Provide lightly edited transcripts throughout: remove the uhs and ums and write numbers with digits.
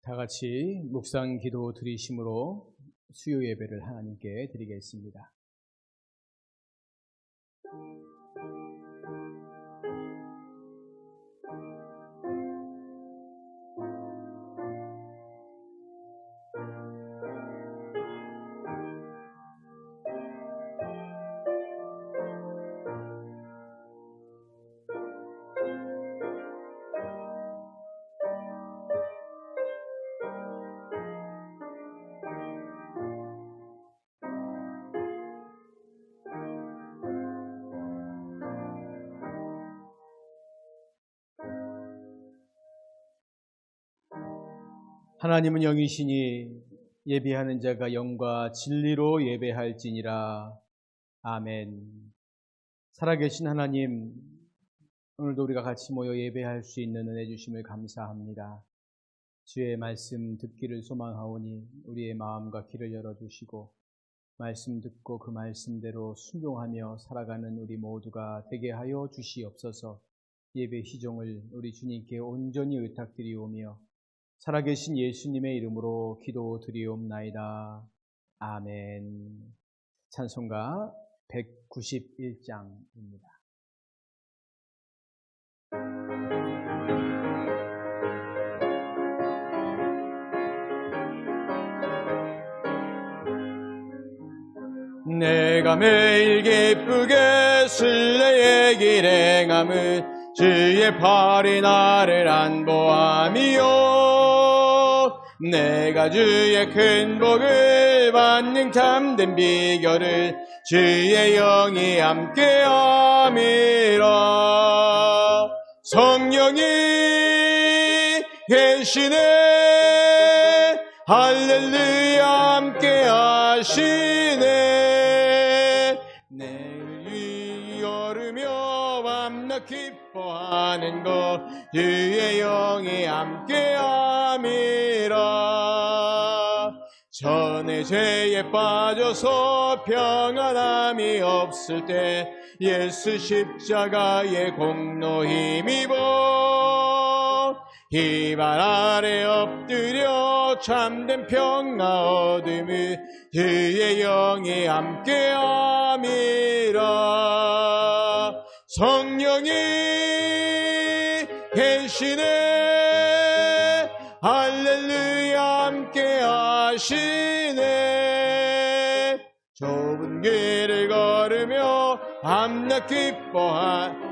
다 같이 묵상 기도 드리심으로 수요 예배를 하나님께 드리겠습니다. 하나님은 영이시니 예배하는 자가 영과 진리로 예배할지니라. 아멘. 살아계신 하나님, 오늘도 우리가 같이 모여 예배할 수 있는 은혜 주심을 감사합니다. 주의 말씀 듣기를 소망하오니 우리의 마음과 귀를 열어주시고 말씀 듣고 그 말씀대로 순종하며 살아가는 우리 모두가 되게 하여 주시옵소서. 예배 시종을 우리 주님께 온전히 의탁드리오며 살아계신 예수님의 이름으로 기도드리옵나이다. 아멘. 찬송가 191장입니다. 내가 매일 기쁘게 순례의 길 행함은 주의 팔이 나를 안보함이요, 내가 주의 큰 복을 받는 참된 비결을 주의 영이 함께함이라. 성령이 계시네, 할렐루야 함께하시네. 내를 이어르며 밤낮 기뻐하는 것 주의 영이 함께함이라. 전에 죄에 빠져서 평안함이 없을 때 예수 십자가의 공로 힘입어 기발 아래 엎드려 참된 평화 얻음을 주의 영이 함께함이라. 성령이 계시네, 할렐루야 함께하시네. 좁은 길을 걸으며 밤낮 기뻐한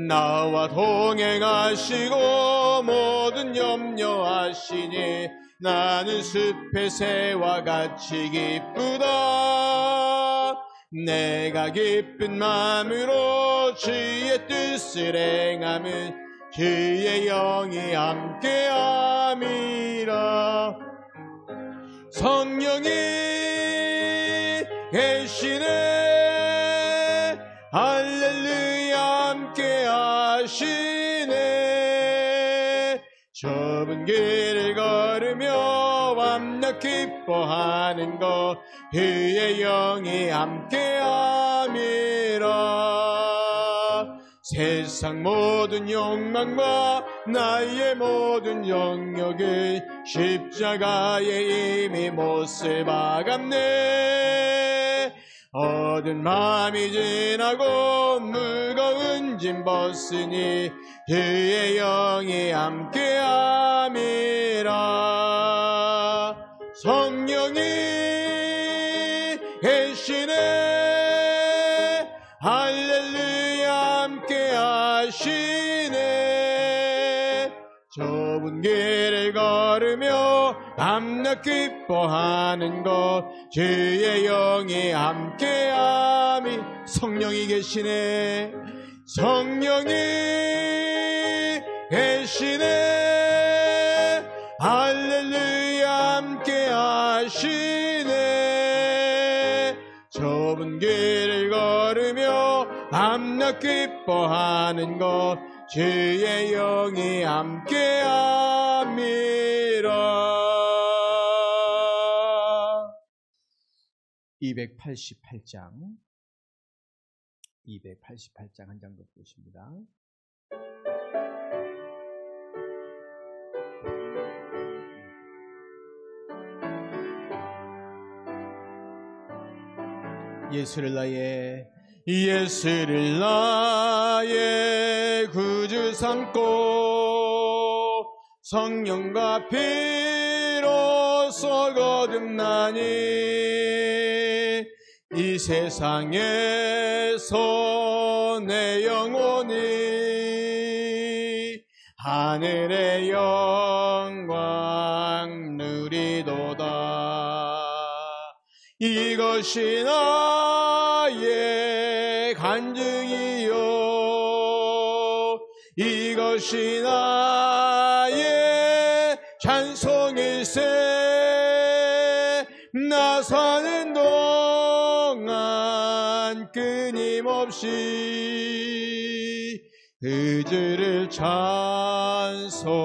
나와 동행하시고 모든 염려하시니 나는 숲의 새와 같이 기쁘다. 내가 기쁜 마음으로 주의 뜻을 행함은 주의 영이 함께함이라. 성령이 계시네, 할렐루야 함께하시네. 좁은 길을 걸으며 밤낮 기뻐하는 것 그의 영이 함께함이라. 세상 모든 욕망과 나의 모든 영역을 십자가에 이미 못을 박았네. 어두운 밤이 지나고 무거운 짐 벗으니 그의 영이 함께함이라. 성령이 계시네, 할렐루야 함께하시네. 좁은 길을 걸으며 밤낮 기뻐하는 것 주의 영이 함께함이. 성령이 계시네, 성령이 계시네, 할렐루야 함께하시네. 좁은 길을 걸으며 밤낮 기뻐하는 것 주의 영이 함께함이라. 288장 288장 한 장 더 보십니다. 예수를 나의 구주 삼고 성령과 피로써 거듭나니 이 세상에서 내 영혼이 하늘의 영광 누리도다. 이것이 나의 간증이요, 이것이 나의 찬송일세. 나 사는 동안 끊임없이 그 주를 찬송하리로다.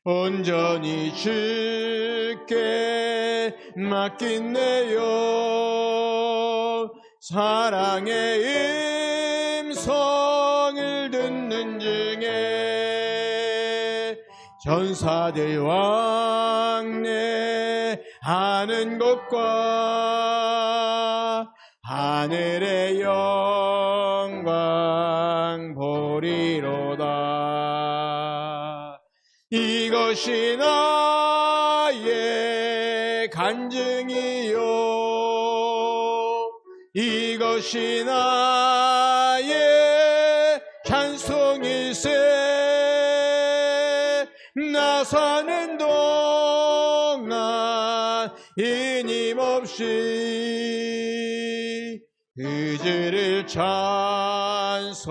온전히 주께 맡긴 내 영, 사랑의 음성을 듣는 중에 전사들 왕래하는 곳과 하늘의 영광 보리로다. 이것이 나의 간증이요, 이것이 나의 찬송일세. 나 사는 동안 끊임없이 그 주를 찬송하리로다.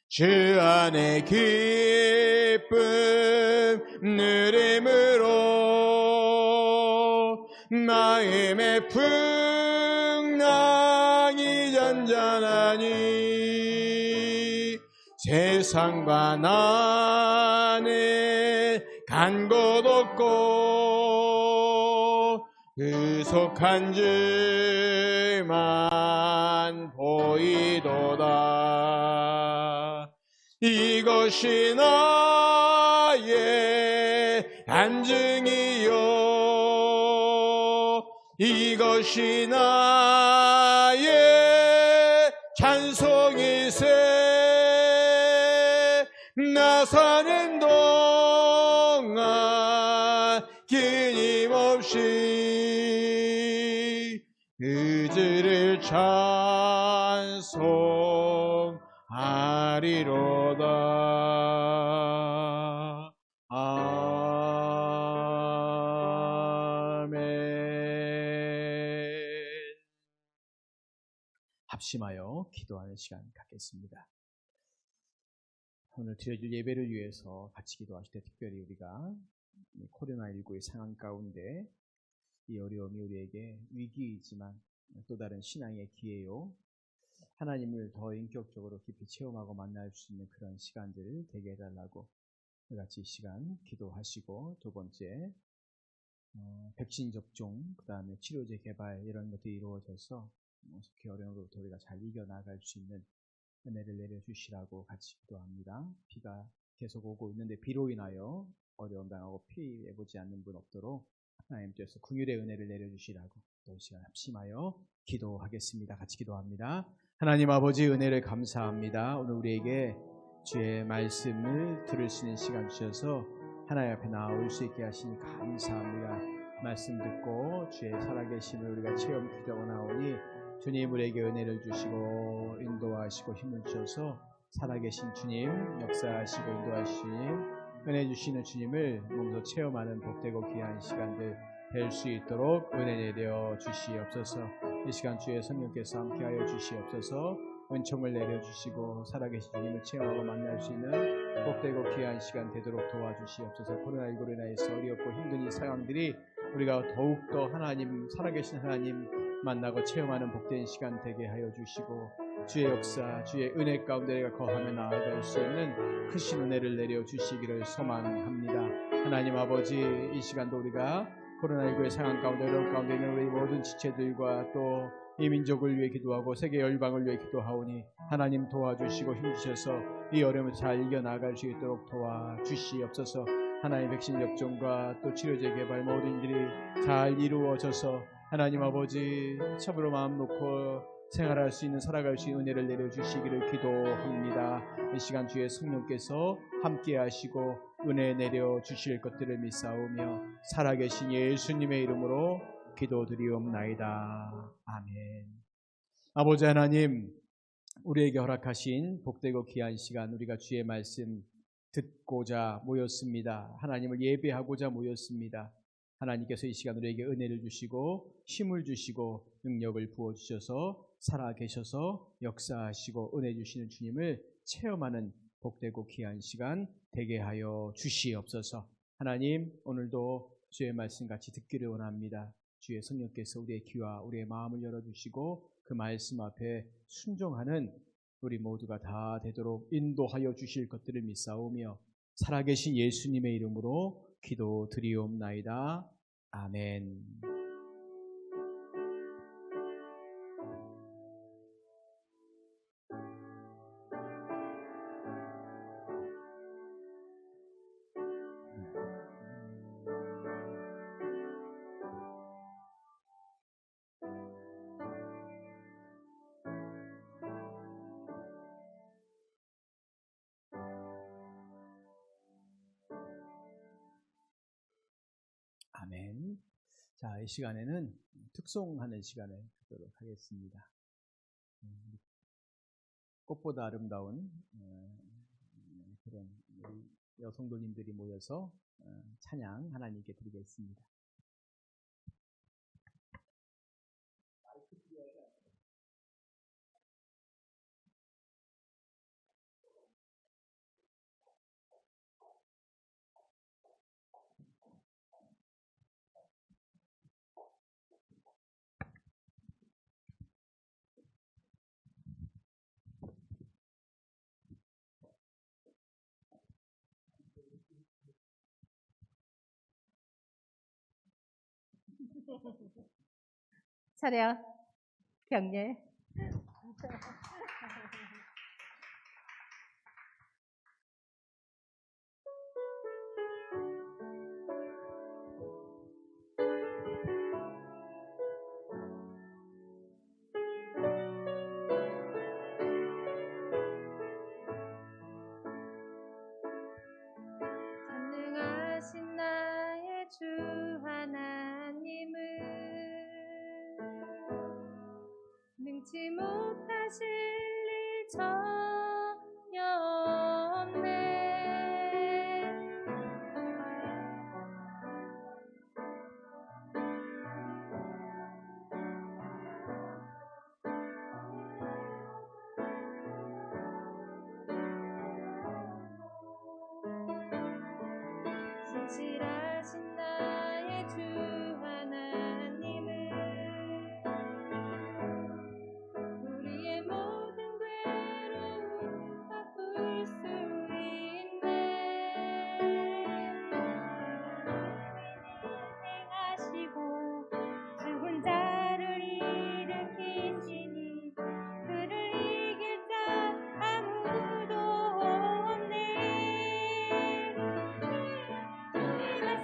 주 안에 기쁨 누림으로 마음의 풍랑이 잔잔하니 세상과 나는 간 곳 없고 의속한 주만 보이도다. 이것이 나의 간증이요, 이것이 나의 찬송일세. 나 사는 동안 끊임없이 그 주를 찬송하리로다. 아멘. 합심하여 기도하는 시간 갖겠습니다. 오늘 드려줄 예배를 위해서 같이 기도하실 때 특별히 우리가 코로나19의 상황 가운데 이 어려움이 우리에게 위기이지만 또 다른 신앙의 기회요, 하나님을 더 인격적으로 깊이 체험하고 만날 수 있는 그런 시간들을 되게 해달라고 같이 이 시간 기도하시고, 두 번째 백신 접종, 그 다음에 치료제 개발 이런 것들이 이루어져서 속히 어려움으로부터 우리가 잘 이겨나갈 수 있는 은혜를 내려주시라고 같이 기도합니다. 비가 계속 오고 있는데 비로 인하여 어려움 당하고 피해보지 않는 분 없도록 하나님께서 긍휼의 은혜를 내려주시라고 또 이 시간 합심하여 기도하겠습니다. 같이 기도합니다. 하나님 아버지, 은혜를 감사합니다. 오늘 우리에게 주의 말씀을 들을 수 있는 시간 주셔서 하나님 앞에 나올 수 있게 하시니 감사합니다. 말씀 듣고 주의 살아계심을 우리가 체험 기도하고 나오니 주님 우리에게 은혜를 주시고 인도하시고 힘을 주셔서 살아계신 주님, 역사하시고 인도하시는 주님, 은혜 주시는 주님을 몸소 체험하는 복되고 귀한 시간들 될 수 있도록 은혜 내려 주시옵소서. 이 시간 주의 성령께서 함께하여 주시옵소서. 은총을 내려주시고 살아계신 주님을 체험하고 만날 수 있는 복되고 귀한 시간 되도록 도와주시옵소서. 코로나19로 인해서 어렵고 힘든 이 상황들이 우리가 더욱더 하나님, 살아계신 하나님 만나고 체험하는 복된 시간 되게 하여 주시고, 주의 역사, 주의 은혜 가운데 내가 거하며 나아갈 수 있는 크신 은혜를 내려주시기를 소망합니다. 하나님 아버지, 이 시간도 우리가 코로나19의 상황 가운데, 어려움 가운데 있는 우리 모든 지체들과 또 이 민족을 위해 기도하고 세계 열방을 위해 기도하오니 하나님 도와주시고 힘주셔서 이 어려움을 잘 이겨나갈 수 있도록 도와주시옵소서. 하나님 백신 접종과 또 치료제 개발 모든 일들이 잘 이루어져서 하나님 아버지 참으로 마음 놓고 생활할 수 있는, 살아갈 수 있는 은혜를 내려주시기를 기도합니다. 이 시간 주의 성령께서 함께 하시고 은혜 내려주실 것들을 믿사오며 살아계신 예수님의 이름으로 기도드리옵나이다. 아멘. 아버지 하나님, 우리에게 허락하신 복되고 귀한 시간, 우리가 주의 말씀 듣고자 모였습니다. 하나님을 예배하고자 모였습니다. 하나님께서 이 시간 우리에게 은혜를 주시고 힘을 주시고 능력을 부어주셔서 살아계셔서 역사하시고 은혜 주시는 주님을 체험하는 복되고 귀한 시간 되게 하여 주시옵소서. 하나님, 오늘도 주의 말씀 같이 듣기를 원합니다. 주의 성령께서 우리의 귀와 우리의 마음을 열어주시고 그 말씀 앞에 순종하는 우리 모두가 다 되도록 인도하여 주실 것들을 믿사오며 살아계신 예수님의 이름으로 기도드리옵나이다. 아멘. 아멘. 자, 이 시간에는 특송하는 시간을 갖도록 하겠습니다. 꽃보다 아름다운 그런 여성도님들이 모여서 찬양 하나님께 드리겠습니다. 차렷, 경례. 전능하신 나의 주 하나님은 능치 못하실 일 전혀 없네. 신실하신 나의 주 하나님은 우리의 모든 괴로움 바꿀 수 있네. 행하시고 죽은 자를 일으키시니 그를 이길 자 아무도 없네. 주님의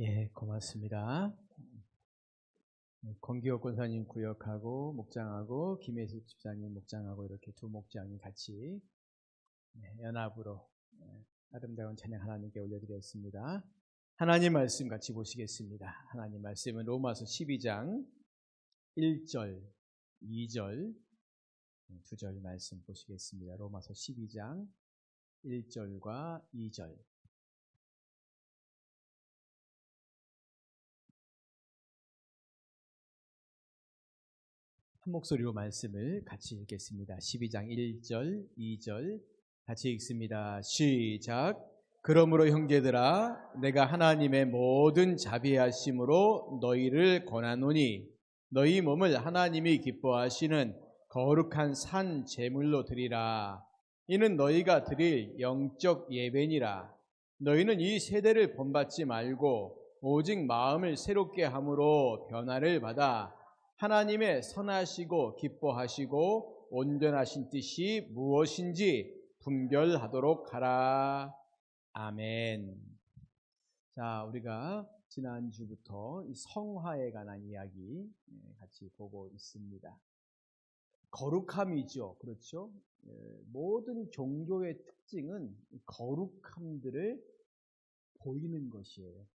예, 고맙습니다. 권기호 권사님 구역하고 목장하고 김혜숙 집사님 목장하고 이렇게 두 목장이 같이 연합으로 아름다운 찬양 하나님께 올려드렸습니다. 하나님 말씀 같이 보시겠습니다. 하나님 말씀은 로마서 12장 1절, 2절, 두 절 말씀 보시겠습니다. 로마서 12장 1절과 2절. 한 목소리로 말씀을 같이 읽겠습니다. 12장 1절, 2절 같이 읽습니다. 시작. 그러므로 형제들아 내가 하나님의 모든 자비하심으로 너희를 권하노니 너희 몸을 하나님이 기뻐하시는 거룩한 산 제물로 드리라. 이는 너희가 드릴 영적 예배니라. 너희는 이 세대를 본받지 말고 오직 마음을 새롭게 함으로 변화를 받아 하나님의 선하시고 기뻐하시고 온전하신 뜻이 무엇인지 분별하도록 하라. 아멘. 자, 우리가 지난주부터 이 성화에 관한 이야기 같이 보고 있습니다. 거룩함이죠. 그렇죠? 모든 종교의 특징은 거룩함들을 보이는 것이에요.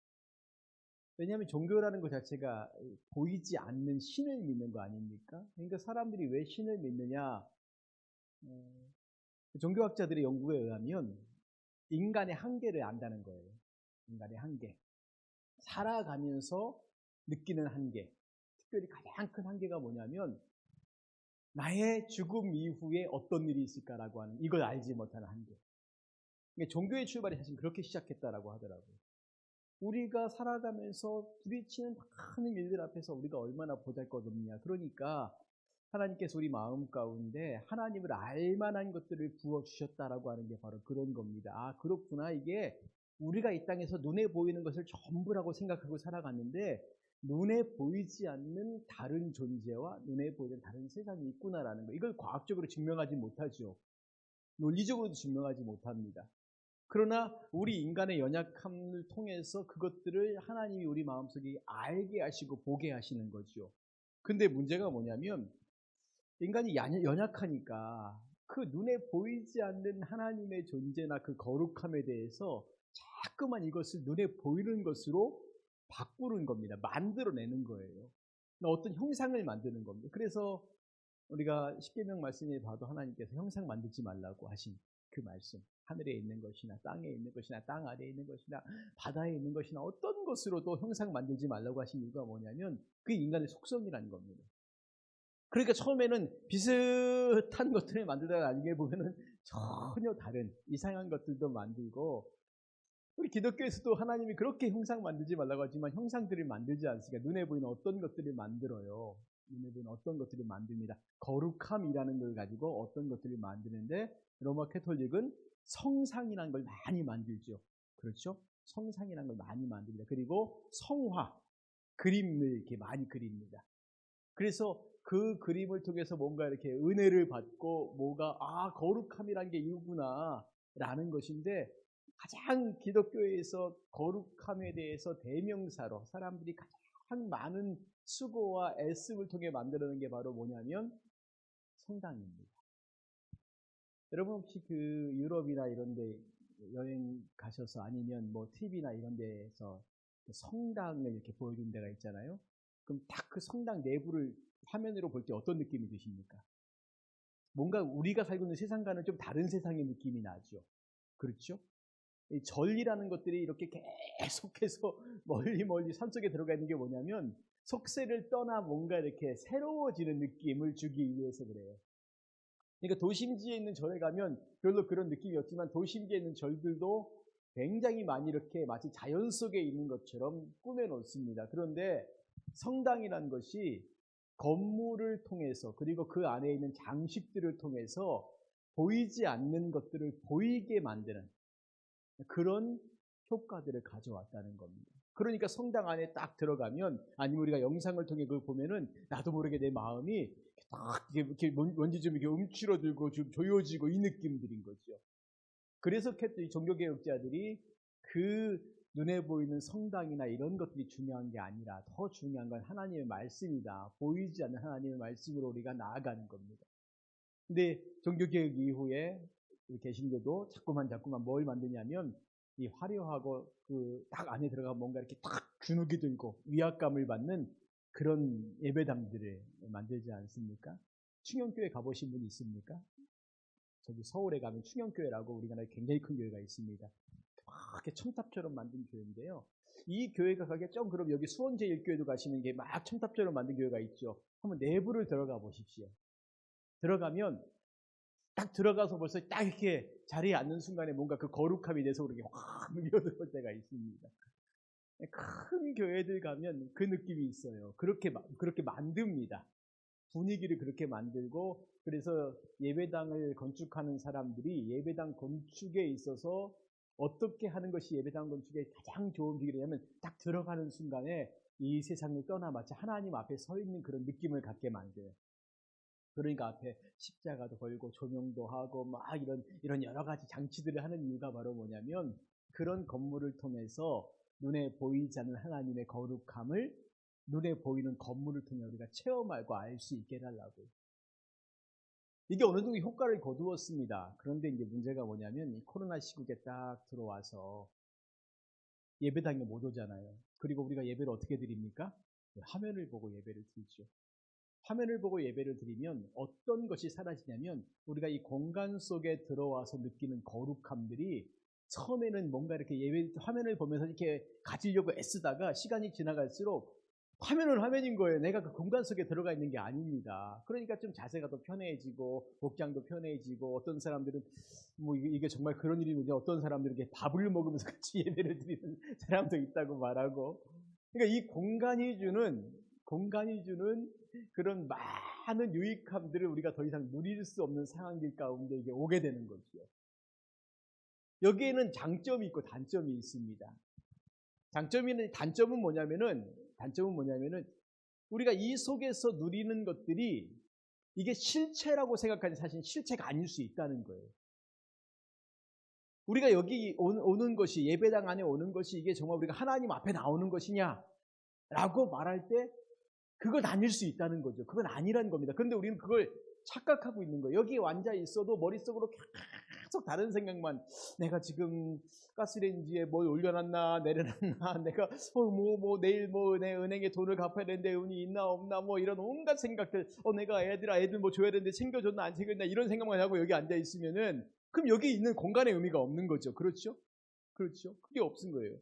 왜냐하면 종교라는 것 자체가 보이지 않는 신을 믿는 거 아닙니까? 그러니까 사람들이 왜 신을 믿느냐? 종교학자들의 연구에 의하면 인간의 한계를 안다는 거예요. 인간의 한계. 살아가면서 느끼는 한계. 특별히 가장 큰 한계가 뭐냐면 나의 죽음 이후에 어떤 일이 있을까라고 하는 이걸 알지 못하는 한계. 그러니까 종교의 출발이 사실 그렇게 시작했다라고 하더라고요. 우리가 살아가면서 부딪히는 많은 일들 앞에서 우리가 얼마나 보잘것없냐. 그러니까 하나님께서 우리 마음 가운데 하나님을 알만한 것들을 부어주셨다라고 하는 게 바로 그런 겁니다. 아, 그렇구나. 이게 우리가 이 땅에서 눈에 보이는 것을 전부라고 생각하고 살아갔는데 눈에 보이지 않는 다른 존재와 눈에 보이는 다른 세상이 있구나라는 거. 이걸 과학적으로 증명하지 못하죠. 논리적으로도 증명하지 못합니다. 그러나 우리 인간의 연약함을 통해서 그것들을 하나님이 우리 마음속에 알게 하시고 보게 하시는 거죠. 근데 문제가 뭐냐면 인간이 연약하니까 그 눈에 보이지 않는 하나님의 존재나 그 거룩함에 대해서 자꾸만 이것을 눈에 보이는 것으로 바꾸는 겁니다. 만들어내는 거예요. 어떤 형상을 만드는 겁니다. 그래서 우리가 십계명 말씀에 봐도 하나님께서 형상 만들지 말라고 하신 그 말씀. 하늘에 있는 것이나 땅에 있는 것이나 땅 아래에 있는 것이나 바다에 있는 것이나 어떤 것으로도 형상 만들지 말라고 하신 이유가 뭐냐면 그 인간의 속성이라는 겁니다. 그러니까 처음에는 비슷한 것들을 만들다가 나중에 보면은 전혀 다른 이상한 것들도 만들고, 우리 기독교에서도 하나님이 그렇게 형상 만들지 말라고 하지만 형상들을 만들지 않습니까? 눈에 보이는 어떤 것들을 만들어요. 눈에 보이는 어떤 것들을 만듭니다. 거룩함이라는 걸 가지고 어떤 것들을 만드는데 로마 캐톨릭은 성상이라는 걸 많이 만들죠. 그렇죠? 성상이라는 걸 많이 만듭니다. 그리고 성화, 그림을 이렇게 많이 그립니다. 그래서 그 그림을 통해서 뭔가 이렇게 은혜를 받고 뭐가 거룩함이라는 게 이구나 라는 것인데, 가장 기독교에서 거룩함에 대해서 대명사로 사람들이 가장 많은 수고와 애씀을 통해 만들어낸 게 바로 뭐냐면 성당입니다. 여러분 혹시 그 유럽이나 이런 데 여행 가셔서 아니면 뭐 TV나 이런 데에서 성당을 이렇게 보여준 데가 있잖아요. 그럼 딱 그 성당 내부를 화면으로 볼 때 어떤 느낌이 드십니까? 뭔가 우리가 살고 있는 세상과는 좀 다른 세상의 느낌이 나죠. 그렇죠? 이 절이라는 것들이 이렇게 계속해서 멀리 산속에 들어가 있는 게 뭐냐면 속세를 떠나 뭔가 이렇게 새로워지는 느낌을 주기 위해서 그래요. 그러니까 도심지에 있는 절에 가면 별로 그런 느낌이 없지만 도심지에 있는 절들도 굉장히 많이 이렇게 마치 자연 속에 있는 것처럼 꾸며놓습니다. 그런데 성당이라는 것이 건물을 통해서 그리고 그 안에 있는 장식들을 통해서 보이지 않는 것들을 보이게 만드는 그런 효과들을 가져왔다는 겁니다. 그러니까 성당 안에 딱 들어가면, 아니면 우리가 영상을 통해 그걸 보면은 나도 모르게 내 마음이 딱 이렇게 뭔지 좀 이렇게 움츠러들고 좀 조여지고 이 느낌들인 거죠. 그래서 종교개혁자들이 그 눈에 보이는 성당이나 이런 것들이 중요한 게 아니라 더 중요한 건 하나님의 말씀이다. 보이지 않는 하나님의 말씀으로 우리가 나아가는 겁니다. 근데 종교개혁 이후에 개신교도 자꾸만 뭘 만드냐면 이 화려하고 그 딱 안에 들어가면 뭔가 이렇게 딱 주눅이 들고 위압감을 받는 그런 예배당들을 만들지 않습니까? 충영교회 가보신 분 있습니까? 저기 서울에 가면 충영교회라고 우리나라에 굉장히 큰 교회가 있습니다. 이렇게 첨탑처럼 만든 교회인데요. 이 교회가 가게 좀 그럼 여기 수원제일교회도 가시는 게 막 첨탑처럼 만든 교회가 있죠. 한번 내부를 들어가 보십시오. 들어가면 딱 들어가서 벌써 딱 이렇게 자리에 앉는 순간에 뭔가 그 거룩함이 내서 그렇게 확 밀어들어올 때가 있습니다. 큰 교회들 가면 그 느낌이 있어요. 그렇게 만듭니다. 분위기를 그렇게 만들고, 그래서 예배당을 건축하는 사람들이 예배당 건축에 있어서 어떻게 하는 것이 예배당 건축의 가장 좋은 비결이냐면 딱 들어가는 순간에 이 세상을 떠나 마치 하나님 앞에 서 있는 그런 느낌을 갖게 만들어요. 그러니까 앞에 십자가도 걸고 조명도 하고 막 이런 여러 가지 장치들을 하는 이유가 바로 뭐냐면 그런 건물을 통해서 눈에 보이지 않는 하나님의 거룩함을 눈에 보이는 건물을 통해 우리가 체험하고 알 수 있게 해달라고요. 이게 어느 정도 효과를 거두었습니다. 그런데 이제 문제가 뭐냐면 이 코로나 시국에 딱 들어와서 예배당에 못 오잖아요. 그리고 우리가 예배를 어떻게 드립니까? 화면을 보고 예배를 드리죠. 화면을 보고 예배를 드리면 어떤 것이 사라지냐면 우리가 이 공간 속에 들어와서 느끼는 거룩함들이 처음에는 뭔가 이렇게 화면을 보면서 이렇게 가지려고 애쓰다가 시간이 지나갈수록 화면은 화면인 거예요. 내가 그 공간 속에 들어가 있는 게 아닙니다. 그러니까 좀 자세가 더 편해지고 복장도 편해지고 어떤 사람들은 뭐 이게 정말 그런 일이군요. 어떤 사람들은 이렇게 밥을 먹으면서 같이 예배를 드리는 사람도 있다고 말하고. 그러니까 이 공간이 주는 그런 많은 유익함들을 우리가 더 이상 누릴 수 없는 상황들 가운데 이게 오게 되는 거죠. 여기에는 장점이 있고 단점이 있습니다. 단점은 뭐냐면은 우리가 이 속에서 누리는 것들이 이게 실체라고 생각하는 사실 실체가 아닐 수 있다는 거예요. 우리가 여기 오는 것이 예배당 안에 오는 것이 이게 정말 우리가 하나님 앞에 나오는 것이냐라고 말할 때 그건 아닐 수 있다는 거죠. 그건 아니라는 겁니다. 그런데 우리는 그걸 착각하고 있는 거예요. 여기에 앉아 있어도 머릿속으로 계속 다른 생각만, 내가 지금 가스레인지에 뭘 올려놨나 내려놨나, 내가 내일 내 은행에 돈을 갚아야 되는데 운이 있나 없나 이런 온갖 생각들, 내가 애들 뭐 줘야 되는데 챙겨줬나 안 챙겼나 이런 생각만 하고 여기 앉아 있으면은 그럼 여기 있는 공간의 의미가 없는 거죠. 그렇죠? 그게 없은 거예요.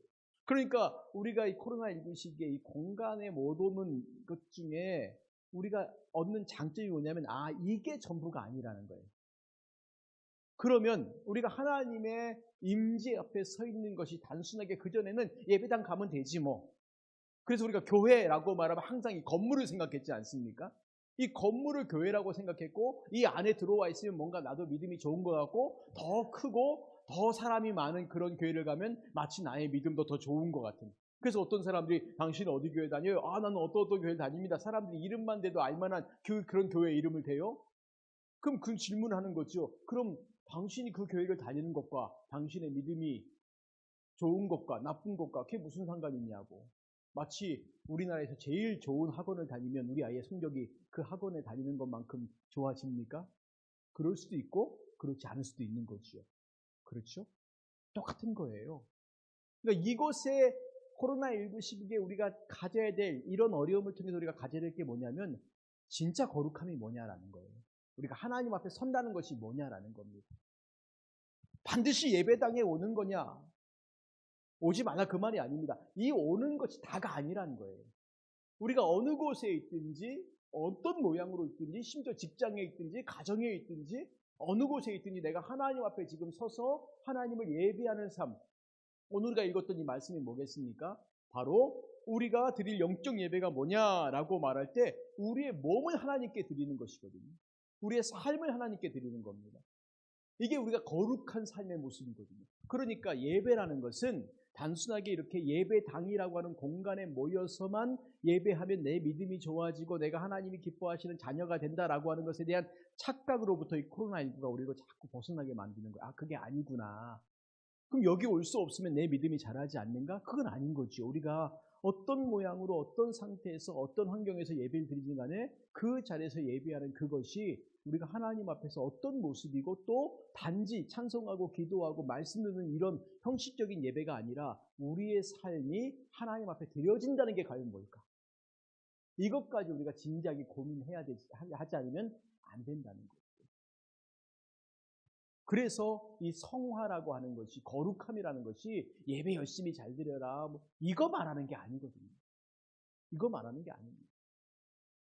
그러니까 우리가 이 코로나19 시기에 이 공간에 못 오는 것 중에 우리가 얻는 장점이 뭐냐면 이게 전부가 아니라는 거예요. 그러면 우리가 하나님의 임재 앞에 서 있는 것이 단순하게 그전에는 예배당 가면 되지 뭐. 그래서 우리가 교회라고 말하면 항상 이 건물을 생각했지 않습니까? 이 건물을 교회라고 생각했고 이 안에 들어와 있으면 뭔가 나도 믿음이 좋은 것 같고 더 크고 더 사람이 많은 그런 교회를 가면 마치 나의 믿음도 더 좋은 것 같은. 그래서 어떤 사람들이 당신은 어디 교회 다녀요? 나는 어떤 교회 다닙니다. 사람들이 이름만 대도 알만한 그런 교회 이름을 대요? 그럼 그 질문을 하는 거죠. 그럼 당신이 그 교회를 다니는 것과 당신의 믿음이 좋은 것과 나쁜 것과 그게 무슨 상관이 있냐고. 마치 우리나라에서 제일 좋은 학원을 다니면 우리 아이의 성적이 그 학원에 다니는 것만큼 좋아집니까? 그럴 수도 있고 그렇지 않을 수도 있는 거죠. 그렇죠? 똑같은 거예요. 그러니까 이곳에 코로나19 시기에 우리가 가져야 될 이런 어려움을 통해서 우리가 가져야 될 게 뭐냐면 진짜 거룩함이 뭐냐라는 거예요. 우리가 하나님 앞에 선다는 것이 뭐냐라는 겁니다. 반드시 예배당에 오는 거냐? 오지 말라 그 말이 아닙니다. 이 오는 것이 다가 아니라는 거예요. 우리가 어느 곳에 있든지 어떤 모양으로 있든지 심지어 직장에 있든지 가정에 있든지 어느 곳에 있든지 내가 하나님 앞에 지금 서서 하나님을 예배하는 삶. 오늘 우리가 읽었던 이 말씀이 뭐겠습니까? 바로 우리가 드릴 영적 예배가 뭐냐라고 말할 때 우리의 몸을 하나님께 드리는 것이거든요. 우리의 삶을 하나님께 드리는 겁니다. 이게 우리가 거룩한 삶의 모습이거든요. 그러니까 예배라는 것은 단순하게 이렇게 예배당이라고 하는 공간에 모여서만 예배하면 내 믿음이 좋아지고 내가 하나님이 기뻐하시는 자녀가 된다라고 하는 것에 대한 착각으로부터 이 코로나19가 우리를 자꾸 벗어나게 만드는 거야. 그게 아니구나. 그럼 여기 올 수 없으면 내 믿음이 자라지 않는가? 그건 아닌 거죠. 우리가 어떤 모양으로 어떤 상태에서 어떤 환경에서 예배를 드리든 간에 그 자리에서 예배하는 그것이 우리가 하나님 앞에서 어떤 모습이고 또 단지 찬송하고 기도하고 말씀 듣는 이런 형식적인 예배가 아니라 우리의 삶이 하나님 앞에 드려진다는 게 과연 뭘까? 이것까지 우리가 진지하게 고민해야 하지 않으면 안 된다는 거예요. 그래서 이 성화라고 하는 것이, 거룩함이라는 것이 예배 열심히 잘 드려라, 이거 말하는 게 아니거든요. 이거 말하는 게 아닙니다.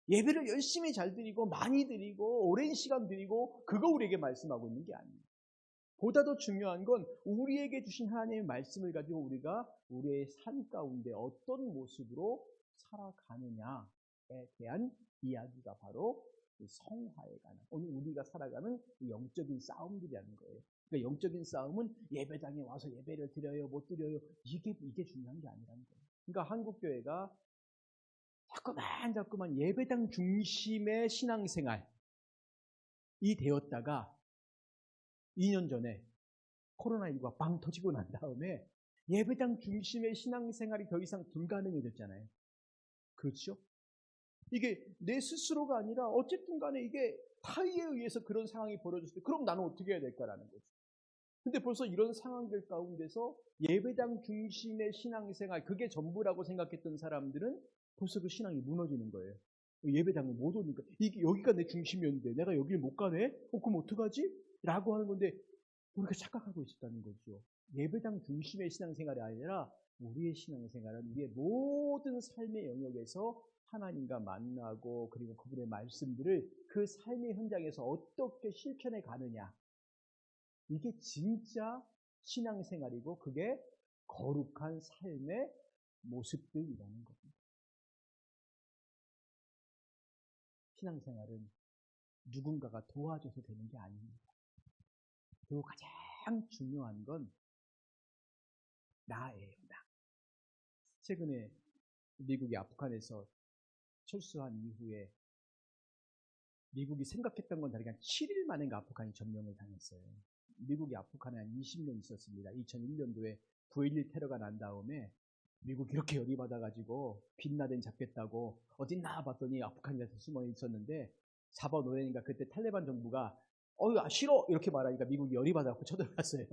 예배를 열심히 잘 드리고 많이 드리고 오랜 시간 드리고 그거 우리에게 말씀하고 있는 게 아닙니다. 보다 더 중요한 건 우리에게 주신 하나님의 말씀을 가지고 우리가 우리의 삶 가운데 어떤 모습으로 살아가느냐에 대한 이야기가 바로 성화에 관한, 오늘 우리가 살아가는 영적인 싸움들이라는 거예요. 그러니까 영적인 싸움은 예배당에 와서 예배를 드려요, 못 드려요, 이게 중요한 게 아니라는 거예요. 그러니까 한국교회가 자꾸만 예배당 중심의 신앙생활이 되었다가 2년 전에 코로나19가 빵 터지고 난 다음에 예배당 중심의 신앙생활이 더 이상 불가능해졌잖아요. 그렇죠? 이게 내 스스로가 아니라 어쨌든 간에 이게 타의에 의해서 그런 상황이 벌어졌을 때 그럼 나는 어떻게 해야 될까라는 거죠. 근데 벌써 이런 상황들 가운데서 예배당 중심의 신앙생활, 그게 전부라고 생각했던 사람들은 벌써 그 신앙이 무너지는 거예요. 예배당을 못 오니까. 이게 여기가 내 중심이었는데 내가 여기를 못 가네? 그럼 어떡하지? 라고 하는 건데 우리가 착각하고 있었다는 거죠. 예배당 중심의 신앙생활이 아니라 우리의 신앙생활은 우리의 모든 삶의 영역에서 하나님과 만나고 그리고 그분의 말씀들을 그 삶의 현장에서 어떻게 실천해 가느냐. 이게 진짜 신앙생활이고 그게 거룩한 삶의 모습들이라는 겁니다. 신앙생활은 누군가가 도와줘서 되는 게 아닙니다. 그리고 가장 중요한 건 나예요, 나. 최근에 미국이 아프간에서 철수한 이후에 미국이 생각했던 건 다르게 한 7일 만에 아프간이 점령을 당했어요. 미국이 아프간에 한 20년 있었습니다. 2001년도에 9.11 테러가 난 다음에 미국이 이렇게 열이 받아가지고 빈라덴 잡겠다고 어딨나 봤더니 아프간에서 숨어 있었는데 잡아놓으니까 그때 탈레반 정부가 싫어! 이렇게 말하니까 미국이 열이 받아갖고 쳐들어갔어요.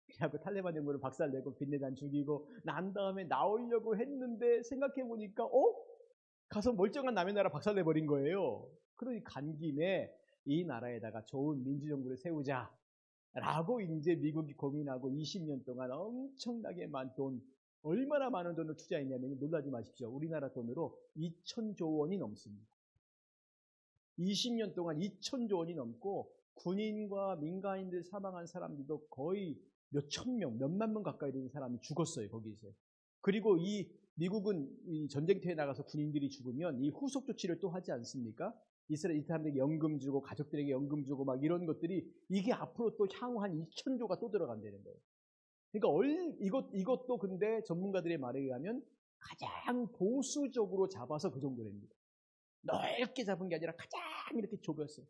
그래갖고 탈레반 정부를 박살내고 빈라덴 죽이고 난 다음에 나오려고 했는데 생각해보니까 가서 멀쩡한 남의 나라 박살내버린 거예요. 그러니 간 김에 이 나라에다가 좋은 민주정부를 세우자 라고 이제 미국이 고민하고 20년 동안 엄청나게 많은 돈, 얼마나 많은 돈을 투자했냐면 놀라지 마십시오. 우리나라 돈으로 2,000조 원이 넘습니다. 20년 동안 2,000조 원이 넘고 군인과 민간인들 사망한 사람들도 거의 몇천 명, 몇만 명 가까이 되는 사람이 죽었어요. 거기서. 그리고 이 미국은 이 전쟁터에 나가서 군인들이 죽으면 이 후속 조치를 또 하지 않습니까? 이 사람들에게 연금 주고 가족들에게 연금 주고 막 이런 것들이 이게 앞으로 또 향후 한 2,000조가 또 들어간다는 거예요. 그러니까 이것도 근데 전문가들의 말에 의하면 가장 보수적으로 잡아서 그 정도 됩니다. 넓게 잡은 게 아니라 가장 이렇게 좁았어요.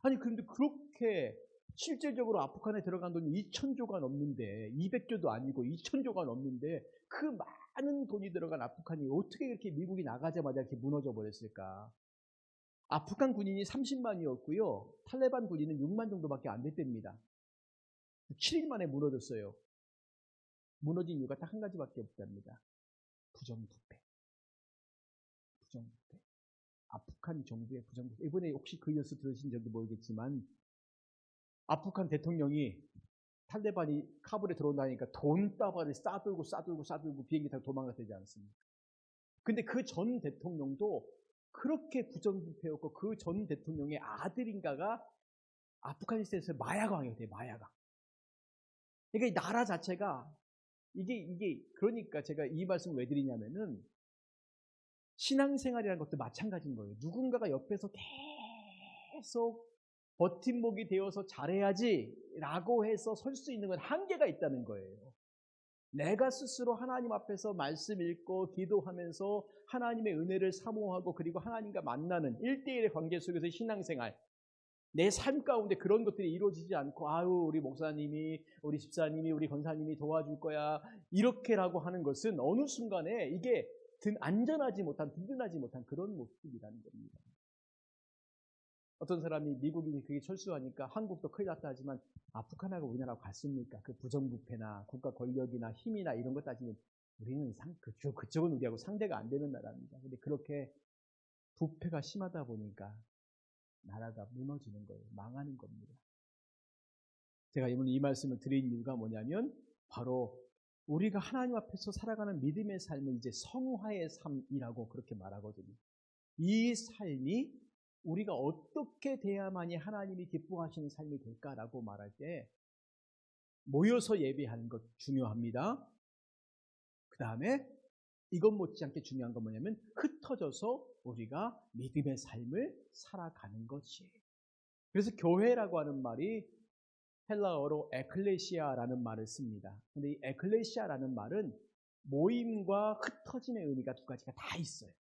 아니 그런데 그렇게 실질적으로 아프간에 들어간 돈이 2,000조가 넘는데 200조도 아니고 2,000조가 넘는데 그 많은 돈이 들어간 아프간이 어떻게 이렇게 미국이 나가자마자 이렇게 무너져 버렸을까? 아프간 군인이 30만이었고요. 탈레반 군인은 6만 정도밖에 안 됐답니다. 7일 만에 무너졌어요. 무너진 이유가 딱 한 가지밖에 없답니다. 부정부패. 아프간 정부의 부정부패. 이번에 혹시 그 뉴스 들으신 적이 모르겠지만 아프간 대통령이 탈레반이 카불에 들어온다니까 돈다발을 싸들고 비행기 타고 도망갔다지 않습니까? 근데 그 전 대통령도 그렇게 부정부패였고 그 전 대통령의 아들인가가 아프가니스탄에서 마약왕이 돼요. 마약왕. 그러니까 이 나라 자체가 이게 그러니까 제가 이 말씀을 왜 드리냐면은 신앙생활이라는 것도 마찬가지인 거예요. 누군가가 옆에서 계속 버팀목이 되어서 잘해야지라고 해서 설 수 있는 건 한계가 있다는 거예요. 내가 스스로 하나님 앞에서 말씀 읽고 기도하면서 하나님의 은혜를 사모하고 그리고 하나님과 만나는 1대1의 관계 속에서 신앙생활, 내 삶 가운데 그런 것들이 이루어지지 않고 아유 우리 목사님이 우리 집사님이 우리 권사님이 도와줄 거야 이렇게라고 하는 것은 어느 순간에 이게 안전하지 못한 든든하지 못한 그런 모습이라는 겁니다. 어떤 사람이 미국이 그게 철수하니까 한국도 큰일 났다 하지만 북한하고 우리나라가 같습니까? 그 부정부패나 국가 권력이나 힘이나 이런 것 따지면 우리는 그쪽은 우리하고 상대가 안 되는 나라입니다. 근데 그렇게 부패가 심하다 보니까 나라가 무너지는 거예요. 망하는 겁니다. 제가 오늘 이 말씀을 드린 이유가 뭐냐면 바로 우리가 하나님 앞에서 살아가는 믿음의 삶은 이제 성화의 삶이라고 그렇게 말하거든요. 이 삶이 우리가 어떻게 돼야만이 하나님이 기뻐하시는 삶이 될까라고 말할 때 모여서 예배하는 것 중요합니다. 그 다음에 이것 못지않게 중요한 건 뭐냐면 흩어져서 우리가 믿음의 삶을 살아가는 것이에요. 그래서 교회라고 하는 말이 헬라어로 에클레시아라는 말을 씁니다. 근데 이 에클레시아라는 말은 모임과 흩어짐의 의미가 두 가지가 다 있어요.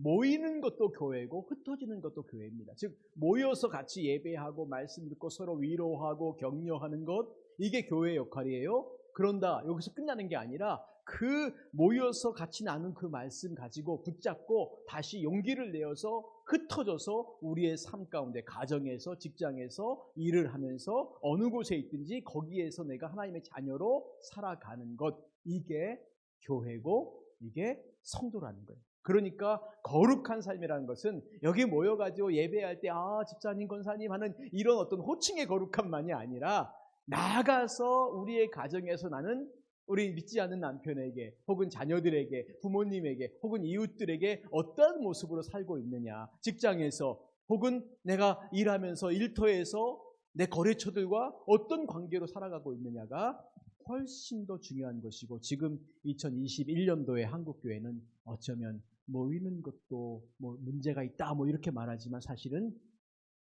모이는 것도 교회고 흩어지는 것도 교회입니다. 즉 모여서 같이 예배하고 말씀 듣고 서로 위로하고 격려하는 것, 이게 교회의 역할이에요. 그런다 여기서 끝나는 게 아니라 그 모여서 같이 나눈 그 말씀 가지고 붙잡고 다시 용기를 내어서 흩어져서 우리의 삶 가운데 가정에서 직장에서 일을 하면서 어느 곳에 있든지 거기에서 내가 하나님의 자녀로 살아가는 것, 이게 교회고 이게 성도라는 거예요. 그러니까 거룩한 삶이라는 것은 여기 모여가지고 예배할 때 집사님 권사님 하는 이런 어떤 호칭의 거룩함만이 아니라 나아가서 우리의 가정에서 나는 우리 믿지 않는 남편에게 혹은 자녀들에게 부모님에게 혹은 이웃들에게 어떤 모습으로 살고 있느냐, 직장에서 혹은 내가 일하면서 일터에서 내 거래처들과 어떤 관계로 살아가고 있느냐가 훨씬 더 중요한 것이고, 지금 2021년도의 한국교회는 어쩌면 모이는 것도 문제가 있다 이렇게 말하지만 사실은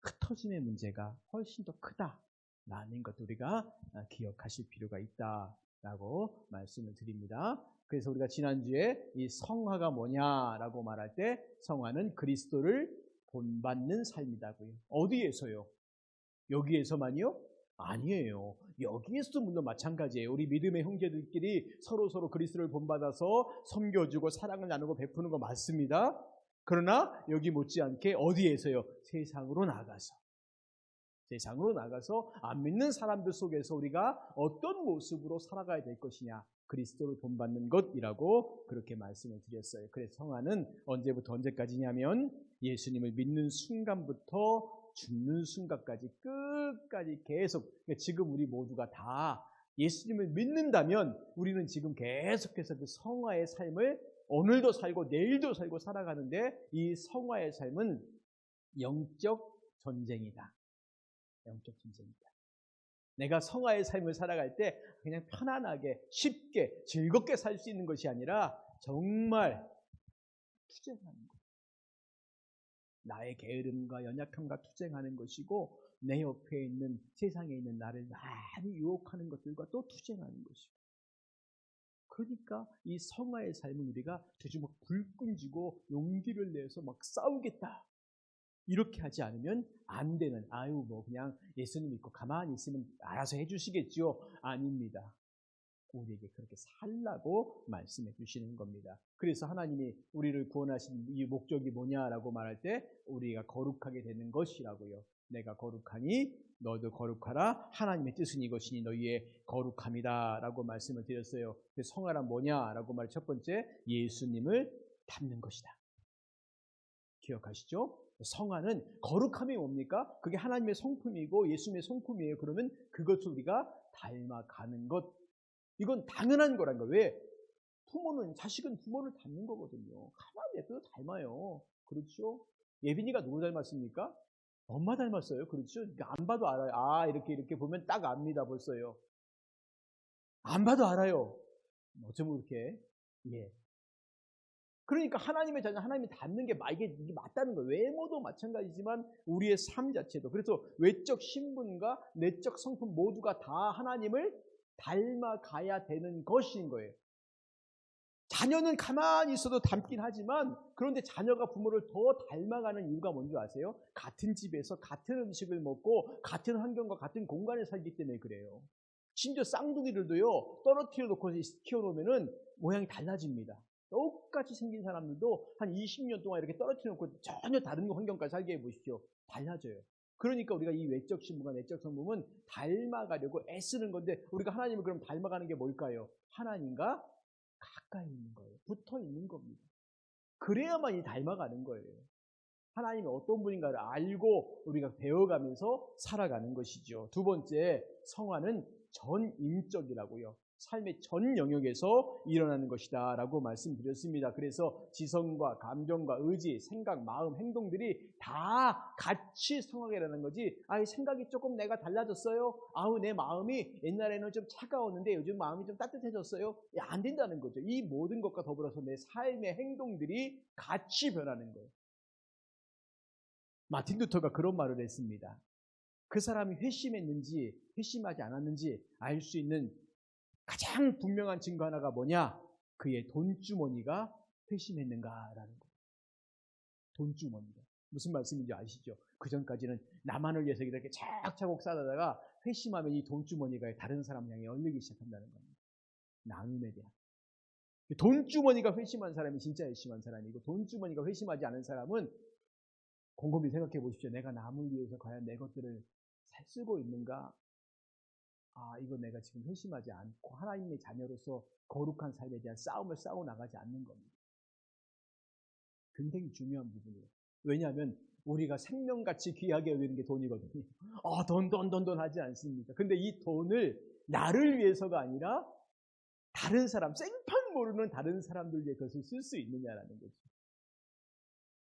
흩어짐의 문제가 훨씬 더 크다라는 것 우리가 기억하실 필요가 있다라고 말씀을 드립니다. 그래서 우리가 지난주에 이 성화가 뭐냐라고 말할 때 성화는 그리스도를 본받는 삶이다고요. 어디에서요? 여기에서만요? 아니에요. 여기에서도 물론 마찬가지예요. 우리 믿음의 형제들끼리 서로 그리스도를 본받아서 섬겨주고 사랑을 나누고 베푸는 거 맞습니다. 그러나 여기 못지않게 어디에서요? 세상으로 나가서 안 믿는 사람들 속에서 우리가 어떤 모습으로 살아가야 될 것이냐, 그리스도를 본받는 것이라고 그렇게 말씀을 드렸어요. 그래서 성화는 언제부터 언제까지냐면 예수님을 믿는 순간부터 죽는 순간까지 끝까지 계속, 지금 우리 모두가 다 예수님을 믿는다면 우리는 지금 계속해서 그 성화의 삶을 오늘도 살고 내일도 살고 살아가는데, 이 성화의 삶은 영적 전쟁이다. 내가 성화의 삶을 살아갈 때 그냥 편안하게 쉽게 즐겁게 살 수 있는 것이 아니라 정말 투쟁하는 것, 나의 게으름과 연약함과 투쟁하는 것이고, 내 옆에 있는 세상에 있는 나를 많이 유혹하는 것들과 또 투쟁하는 것이고, 그러니까 이 성화의 삶은 우리가 도대체 불끈 쥐고 용기를 내서 싸우겠다 이렇게 하지 않으면 안 되는, 그냥 예수님 믿고 가만히 있으면 알아서 해주시겠지요. 아닙니다. 우리에게 그렇게 살라고 말씀해 주시는 겁니다. 그래서 하나님이 우리를 구원하신 이 목적이 뭐냐라고 말할 때 우리가 거룩하게 되는 것이라고요. 내가 거룩하니 너도 거룩하라. 하나님의 뜻은 이것이니 너희의 거룩함이다 라고 말씀을 드렸어요. 성화란 뭐냐라고 말 첫 번째, 예수님을 닮는 것이다. 기억하시죠? 성화는 거룩함이 뭡니까? 그게 하나님의 성품이고 예수님의 성품이에요. 그러면 그것을 우리가 닮아가는 것, 이건 당연한 거란 거예요. 왜? 자식은 부모를 닮는 거거든요. 가만히 냅둬도 닮아요. 그렇죠? 예빈이가 누구 닮았습니까? 엄마 닮았어요. 그렇죠? 안 봐도 알아요. 이렇게 보면 딱 압니다. 벌써요. 안 봐도 알아요. 어쩌면 그렇게. 예. 그러니까 하나님의 자녀, 하나님이 닮는 게 이게 맞다는 거예요. 외모도 마찬가지지만 우리의 삶 자체도. 그래서 외적 신분과 내적 성품 모두가 다 하나님을 닮아가야 되는 것인 거예요. 자녀는 가만히 있어도 닮긴 하지만 그런데 자녀가 부모를 더 닮아가는 이유가 뭔지 아세요? 같은 집에서 같은 음식을 먹고 같은 환경과 같은 공간에 살기 때문에 그래요. 심지어 쌍둥이들도요, 떨어뜨려 놓고 키워놓으면 모양이 달라집니다. 똑같이 생긴 사람들도 한 20년 동안 이렇게 떨어뜨려 놓고 전혀 다른 환경까지 살게 해보십시오. 달라져요. 그러니까 우리가 이 외적 신분과 내적 성품은 닮아가려고 애쓰는 건데, 우리가 하나님을 그럼 닮아가는 게 뭘까요? 하나님과 가까이 있는 거예요. 붙어 있는 겁니다. 그래야만 이 닮아가는 거예요. 하나님이 어떤 분인가를 알고 우리가 배워가면서 살아가는 것이죠. 두 번째, 성화는 전인적이라고요. 삶의 전 영역에서 일어나는 것이다 라고 말씀드렸습니다. 그래서 지성과 감정과 의지, 생각, 마음, 행동들이 다 같이 성하게 일어나는 거지, 생각이 조금 내가 달라졌어요, 내 마음이 옛날에는 좀 차가웠는데 요즘 마음이 좀 따뜻해졌어요, 안 된다는 거죠. 이 모든 것과 더불어서 내 삶의 행동들이 같이 변하는 거예요. 마틴 루터가 그런 말을 했습니다. 그 사람이 회심했는지 회심하지 않았는지 알 수 있는 가장 분명한 증거 하나가 뭐냐? 그의 돈주머니가 회심했는가라는 거예요. 돈주머니가. 무슨 말씀인지 아시죠? 그 전까지는 나만을 위해서 이렇게 차곡차곡 쌓아다가 회심하면 이 돈주머니가 다른 사람 향해 열리기 시작한다는 겁니다. 나눔에 대한. 돈주머니가 회심한 사람이 진짜 회심한 사람이고, 돈주머니가 회심하지 않은 사람은 곰곰이 생각해 보십시오. 내가 남을 위해서 과연 내 것들을 쓰고 있는가? 이거 내가 지금 회심하지 않고 하나님의 자녀로서 거룩한 삶에 대한 싸움을 싸워 나가지 않는 겁니다. 굉장히 중요한 부분이에요. 왜냐하면 우리가 생명같이 귀하게 여기는 게 돈이거든요. 돈 하지 않습니까? 근데 이 돈을 나를 위해서가 아니라 다른 사람, 생판 모르는 다른 사람들 위해 그것을 쓸 수 있느냐라는 거죠.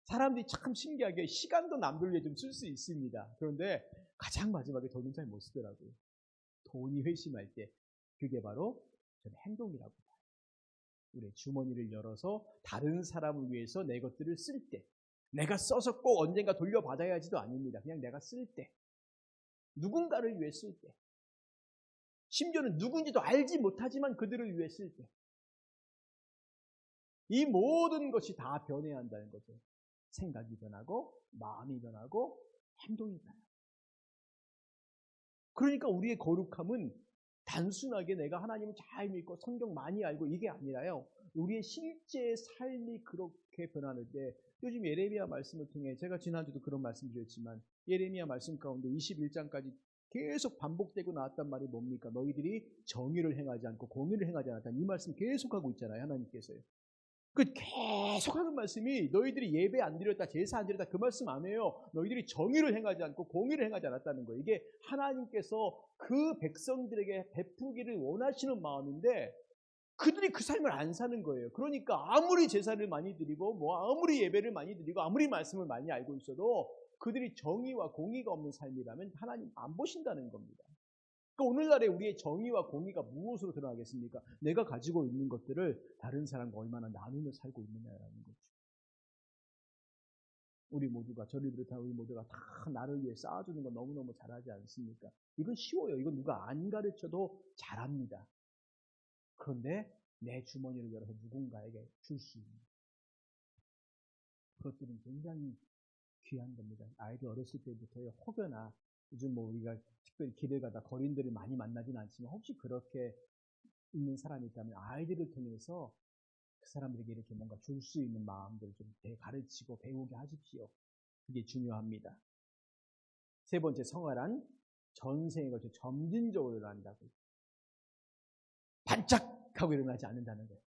사람들이 참 신기하게 시간도 남들 위해 좀 쓸 수 있습니다. 그런데 가장 마지막에 돈은 잘 못 쓰더라고요. 돈이 회심할 때 그게 바로 저는 행동이라고 봐요. 우리의 주머니를 열어서 다른 사람을 위해서 내 것들을 쓸 때, 내가 써서 꼭 언젠가 돌려받아야 하지도 아닙니다. 그냥 내가 쓸 때, 누군가를 위해 쓸 때, 심지어는 누군지도 알지 못하지만 그들을 위해 쓸 때, 이 모든 것이 다 변해야 한다는 거죠. 생각이 변하고 마음이 변하고 행동이 변하고. 그러니까 우리의 거룩함은 단순하게 내가 하나님을 잘 믿고 성경 많이 알고 이게 아니라요, 우리의 실제 삶이 그렇게 변하는데, 요즘 예레미야 말씀을 통해 제가 지난주도 그런 말씀 드렸지만 예레미야 말씀 가운데 21장까지 계속 반복되고 나왔단 말이 뭡니까? 너희들이 정의를 행하지 않고 공의를 행하지 않았다는 이 말씀 계속하고 있잖아요. 하나님께서요. 그 계속하는 말씀이 너희들이 예배 안 드렸다, 제사 안 드렸다 그 말씀 안 해요. 너희들이 정의를 행하지 않고 공의를 행하지 않았다는 거예요. 이게 하나님께서 그 백성들에게 베푸기를 원하시는 마음인데 그들이 그 삶을 안 사는 거예요. 그러니까 아무리 제사를 많이 드리고 아무리 예배를 많이 드리고 아무리 말씀을 많이 알고 있어도 그들이 정의와 공의가 없는 삶이라면 하나님 안 보신다는 겁니다. 그러니까 오늘날에 우리의 정의와 공의가 무엇으로 드러나겠습니까? 내가 가지고 있는 것들을 다른 사람과 얼마나 나누며 살고 있느냐라는 거죠. 우리 모두가, 저를 비롯한 우리 모두가 다 나를 위해 쌓아주는 건 너무너무 잘하지 않습니까? 이건 쉬워요. 이건 누가 안 가르쳐도 잘합니다. 그런데 내 주머니를 열어서 누군가에게 줄 수 있는 그것들은 굉장히 귀한 겁니다. 아이들 어렸을 때부터요, 혹여나 요즘 우리가 특별히 길을 가다 거린들을 많이 만나지는 않지만 혹시 그렇게 있는 사람이 있다면 아이들을 통해서 그 사람들에게 이렇게 뭔가 줄 수 있는 마음들을 좀 가르치고 배우게 하십시오. 그게 중요합니다. 세 번째, 성화란 전생에 걸쳐 점진적으로 일어난다고요. 반짝하고 일어나지 않는다는 거예요.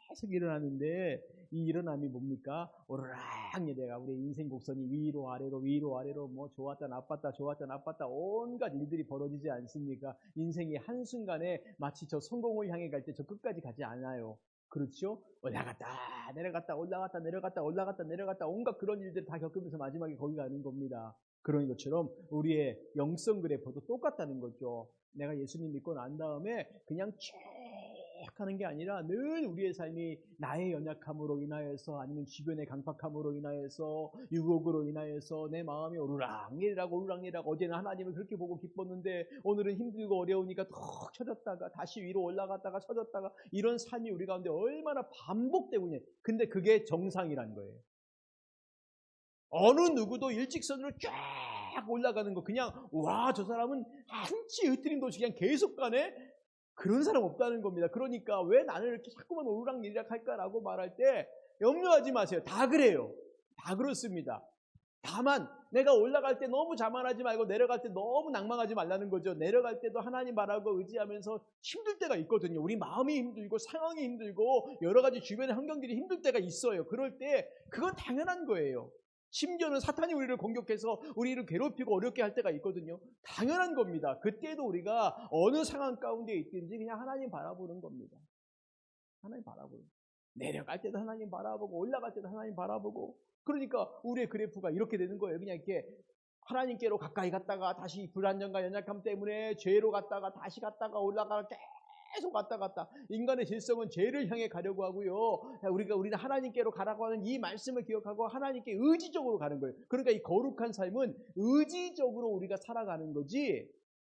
계속 일어나는데 이 일어남이 뭡니까? 오르락 내려가 우리의 인생 곡선이 위로 아래로 뭐 좋았다 나빴다 온갖 일들이 벌어지지 않습니까? 인생이 한순간에 마치 저 성공을 향해 갈 때 저 끝까지 가지 않아요. 그렇죠? 올라갔다 내려갔다 온갖 그런 일들 다 겪으면서 마지막에 거기 가는 겁니다. 그런 것처럼 우리의 영성 그래퍼도 똑같다는 거죠. 내가 예수님 믿고 난 다음에 그냥 하는 게 아니라 늘 우리의 삶이 나의 연약함으로 인하여서 아니면 주변의 강팍함으로 인하여서 유혹으로 인하여서 내 마음이 오르락내리락 어제는 하나님을 그렇게 보고 기뻤는데 오늘은 힘들고 어려우니까 턱 쳐졌다가 다시 위로 올라갔다가 쳐졌다가 이런 삶이 우리 가운데 얼마나 반복되고 있냐. 근데 그게 정상이란 거예요. 어느 누구도 일직선으로 쫙 올라가는 거 그냥 와 저 사람은 한치 으트림도 없이 그냥 계속 가네? 그런 사람 없다는 겁니다. 그러니까 왜 나는 이렇게 자꾸만 오르락내리락 할까라고 말할 때 염려하지 마세요. 다 그래요. 다 그렇습니다. 다만 내가 올라갈 때 너무 자만하지 말고 내려갈 때 너무 낭망하지 말라는 거죠. 내려갈 때도 하나님 바라고 의지하면서 힘들 때가 있거든요. 우리 마음이 힘들고 상황이 힘들고 여러 가지 주변의 환경들이 힘들 때가 있어요. 그럴 때 그건 당연한 거예요. 심지어는 사탄이 우리를 공격해서 우리를 괴롭히고 어렵게 할 때가 있거든요. 당연한 겁니다. 그때도 우리가 어느 상황 가운데 있든지 그냥 하나님 바라보는 겁니다. 하나님 바라보는. 내려갈 때도 하나님 바라보고 올라갈 때도 하나님 바라보고. 그러니까 우리의 그래프가 이렇게 되는 거예요. 그냥 이렇게 하나님께로 가까이 갔다가 다시 불안정과 연약함 때문에 죄로 갔다가 다시 갔다가 올라가 계속 왔다 갔다. 인간의 질성은 죄를 향해 가려고 하고요. 우리는 하나님께로 가라고 하는 이 말씀을 기억하고 하나님께 의지적으로 가는 거예요. 그러니까 이 거룩한 삶은 의지적으로 우리가 살아가는 거지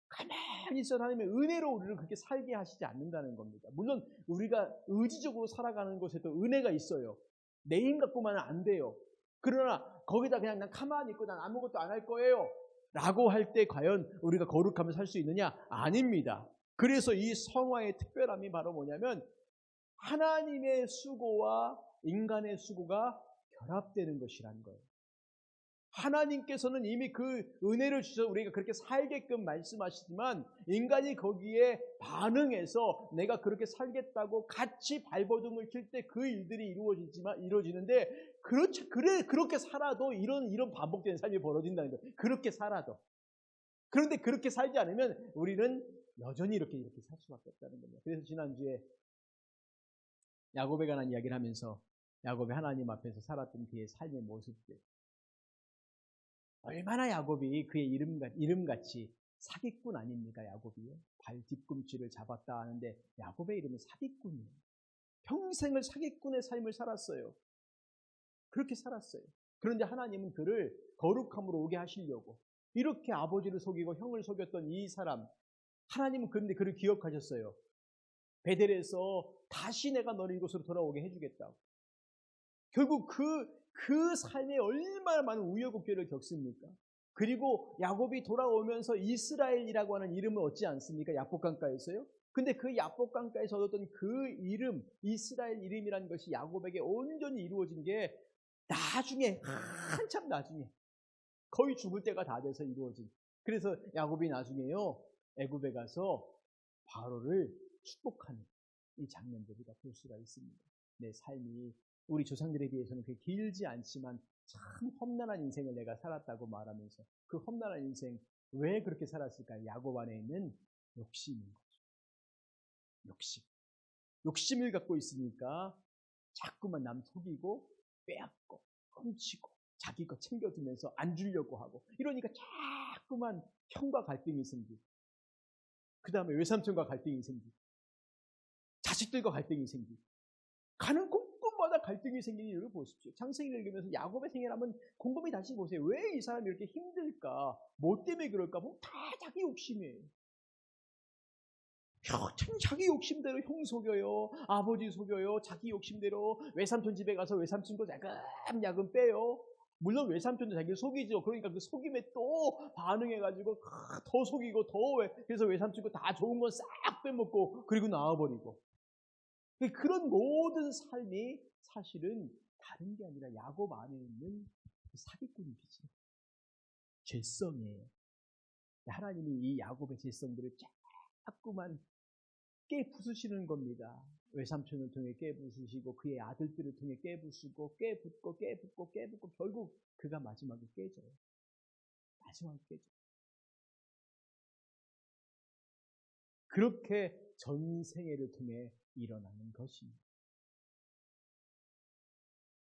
가만히 있어 하나님의 은혜로 우리를 그렇게 살게 하시지 않는다는 겁니다. 물론 우리가 의지적으로 살아가는 것에도 은혜가 있어요. 내 힘 갖고만은 안 돼요. 그러나 거기다 그냥 난 가만히 있고 난 아무것도 안 할 거예요 라고 할 때 과연 우리가 거룩하면 살 수 있느냐? 아닙니다. 그래서 이 성화의 특별함이 바로 뭐냐면 하나님의 수고와 인간의 수고가 결합되는 것이라는 거예요. 하나님께서는 이미 그 은혜를 주셔서 우리가 그렇게 살게끔 말씀하시지만 인간이 거기에 반응해서 내가 그렇게 살겠다고 같이 발버둥을 칠 때 그 일들이 이루어지는데 그렇게 살아도 이런 반복되는 삶이 벌어진다는 거예요. 그렇게 살아도. 그런데 그렇게 살지 않으면 우리는 여전히 이렇게 살 수밖에 없다는 겁니다. 그래서 지난주에 야곱에 관한 이야기를 하면서 야곱이 하나님 앞에서 살았던 그의 삶의 모습들 얼마나 야곱이 그의 이름같이 사기꾼 아닙니까? 야곱이요. 발 뒤꿈치를 잡았다 하는데 야곱의 이름은 사기꾼이에요. 평생을 사기꾼의 삶을 살았어요. 그렇게 살았어요. 그런데 하나님은 그를 거룩함으로 오게 하시려고 이렇게 아버지를 속이고 형을 속였던 이 사람 하나님은 그런데 그를 기억하셨어요. 베델에서 다시 내가 너를 이곳으로 돌아오게 해주겠다고. 결국 그 삶에 얼마나 많은 우여곡절을 겪습니까? 그리고 야곱이 돌아오면서 이스라엘이라고 하는 이름을 얻지 않습니까? 야복강가에서요. 근데 그 야복강가에서 얻었던 그 이름, 이스라엘 이름이라는 것이 야곱에게 온전히 이루어진 게 나중에, 한참 나중에, 거의 죽을 때가 다 돼서 이루어진. 그래서 야곱이 나중에요, 애굽에 가서 바로를 축복하는 이 장면들을 우리가 볼 수가 있습니다. 내 삶이 우리 조상들에 비해서는 그렇게 길지 않지만 참 험난한 인생을 내가 살았다고 말하면서 그 험난한 인생 왜 그렇게 살았을까? 야곱 안에 있는 욕심인 거죠. 욕심을 갖고 있으니까 자꾸만 남 속이고 빼앗고 훔치고 자기 거 챙겨두면서 안 주려고 하고 이러니까 자꾸만 형과 갈등이 생기고 그 다음에 외삼촌과 갈등이 생기고 자식들과 갈등이 생기고 가는 곳곳마다 갈등이 생기는 일을 보십시오. 창세기를 읽으면서 야곱의 생애라면 곰곰이 다시 보세요. 왜 이 사람이 이렇게 힘들까? 뭐 때문에 그럴까? 뭐 다 자기 욕심이에요. 자기 욕심대로 형 속여요. 아버지 속여요. 자기 욕심대로 외삼촌 집에 가서 외삼촌 거 야금야금 빼요. 물론 외삼촌도 자기를 속이죠. 그러니까 그 속임에 또 반응해가지고 더 속이고 그래서 외삼촌 거 다 좋은 건 싹 빼먹고 그리고 나와버리고. 그런 모든 삶이 사실은 다른 게 아니라 야곱 안에 있는 사기꾼의 기질, 죄성이에요. 하나님이 이 야곱의 죄성들을 자꾸만 깨부수시는 겁니다. 외삼촌을 통해 깨부수시고 그의 아들들을 통해 깨부수고 깨붓고 결국 그가 마지막에 깨져요. 마지막에 깨져요. 그렇게 전생애를 통해 일어나는 것입니다.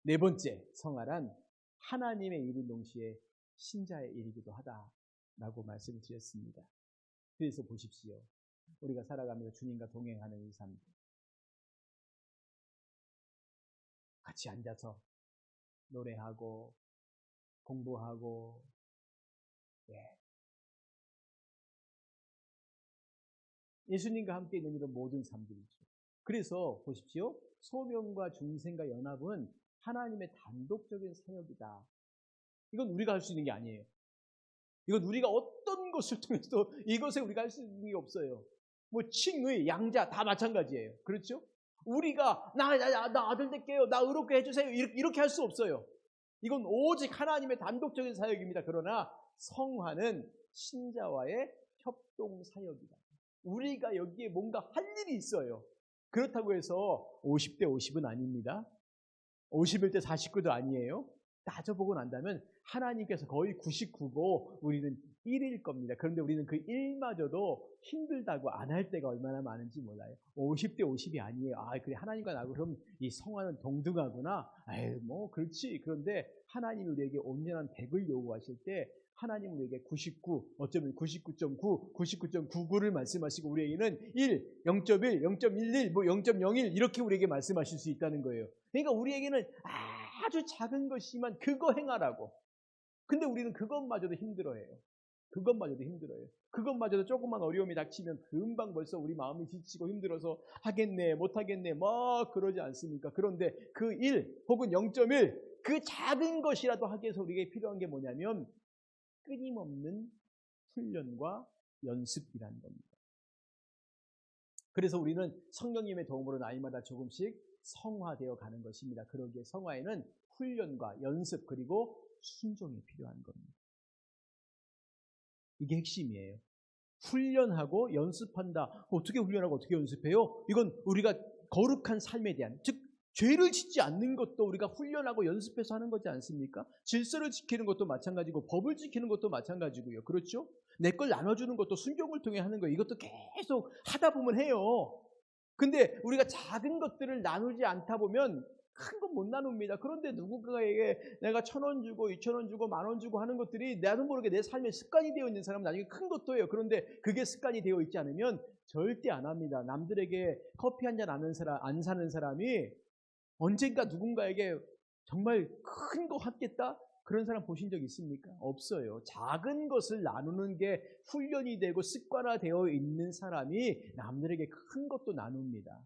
네 번째 성화란 하나님의 일인 동시에 신자의 일이기도 하다라고 말씀을 드렸습니다. 그래서 보십시오. 우리가 살아가면서 주님과 동행하는 이 삶, 같이 앉아서 노래하고 공부하고 예수님과 함께 있는 이런 모든 삶들이죠. 그래서 보십시오. 소명과 중생과 연합은 하나님의 단독적인 사역이다. 이건 우리가 할 수 있는 게 아니에요. 이건 우리가 어떤 것을 통해서도 이것에 우리가 할 수 있는 게 없어요. 뭐 칭의, 양자 다 마찬가지예요. 그렇죠? 우리가 나 아들 될게요. 나 의롭게 해주세요. 이렇게 할 수 없어요. 이건 오직 하나님의 단독적인 사역입니다. 그러나 성화는 신자와의 협동 사역이다. 우리가 여기에 뭔가 할 일이 있어요. 그렇다고 해서 50대 50은 아닙니다. 51대 49도 아니에요. 따져보고 난다면 하나님께서 거의 99고 우리는 1일 겁니다. 그런데 우리는 그 1마저도 힘들다고 안 할 때가 얼마나 많은지 몰라요. 50대 50이 아니에요. 그래 하나님과 나고 그럼 이 성화는 동등하구나. 뭐 그렇지. 그런데 하나님이 우리에게 온전한 100을 요구하실 때 하나님은 우리에게 99, 어쩌면 99.9, 99.99를 말씀하시고 우리에게는 1, 0.1, 0.11, 뭐 0.01 이렇게 우리에게 말씀하실 수 있다는 거예요. 그러니까 우리에게는 아주 작은 것이지만 그거 행하라고. 근데 우리는 그것마저도 힘들어해요. 그것마저도 조금만 어려움이 닥치면 금방 벌써 우리 마음이 지치고 힘들어서 하겠네, 못하겠네, 막 그러지 않습니까? 그런데 그 1 혹은 0.1 그 작은 것이라도 하기 위해서 우리에게 필요한 게 뭐냐면 끊임없는 훈련과 연습이라는 겁니다. 그래서 우리는 성령님의 도움으로 나이마다 조금씩 성화되어 가는 것입니다. 그러기에 성화에는 훈련과 연습 그리고 순종이 필요한 겁니다. 이게 핵심이에요. 훈련하고 연습한다. 어떻게 훈련하고 어떻게 연습해요? 이건 우리가 거룩한 삶에 대한, 즉 죄를 짓지 않는 것도 우리가 훈련하고 연습해서 하는 거지 않습니까? 질서를 지키는 것도 마찬가지고 법을 지키는 것도 마찬가지고요. 그렇죠? 내 걸 나눠주는 것도 순종을 통해 하는 거예요. 이것도 계속 하다 보면 해요. 근데 우리가 작은 것들을 나누지 않다 보면 큰 건 못 나눕니다. 그런데 누군가에게 내가 1,000원 주고 2,000원 주고 10,000원 주고 하는 것들이 나도 모르게 내 삶에 습관이 되어 있는 사람은 나중에 큰 것도 해요. 그런데 그게 습관이 되어 있지 않으면 절대 안 합니다. 남들에게 커피 한 잔 안 사는 사람이 언젠가 누군가에게 정말 큰 거 하겠다? 그런 사람 보신 적 있습니까? 없어요. 작은 것을 나누는 게 훈련이 되고 습관화되어 있는 사람이 남들에게 큰 것도 나눕니다.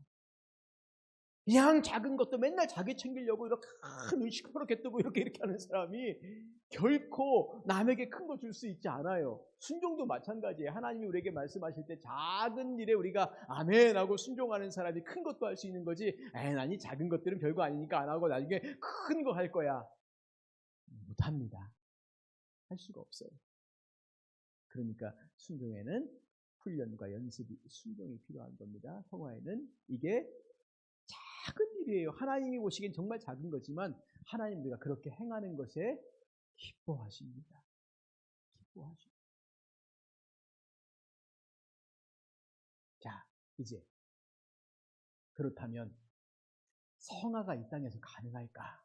그냥 작은 것도 맨날 자기 챙기려고 이렇게 큰 의식 그렇게 뜨고 이렇게 하는 사람이 결코 남에게 큰 거 줄 수 있지 않아요. 순종도 마찬가지예요. 하나님이 우리에게 말씀하실 때 작은 일에 우리가 아멘 하고 순종하는 사람이 큰 것도 할 수 있는 거지. 아니 작은 것들은 별거 아니니까 안 하고 나중에 큰 거 할 거야. 못합니다. 할 수가 없어요. 그러니까 순종에는 훈련과 연습이 순종이 필요한 겁니다. 성화에는 이게 작은 일이에요. 하나님이 보시기엔 정말 작은 거지만 하나님 우리가 그렇게 행하는 것에 기뻐하십니다. 기뻐하십니다. 자, 이제 그렇다면 성화가 이 땅에서 가능할까?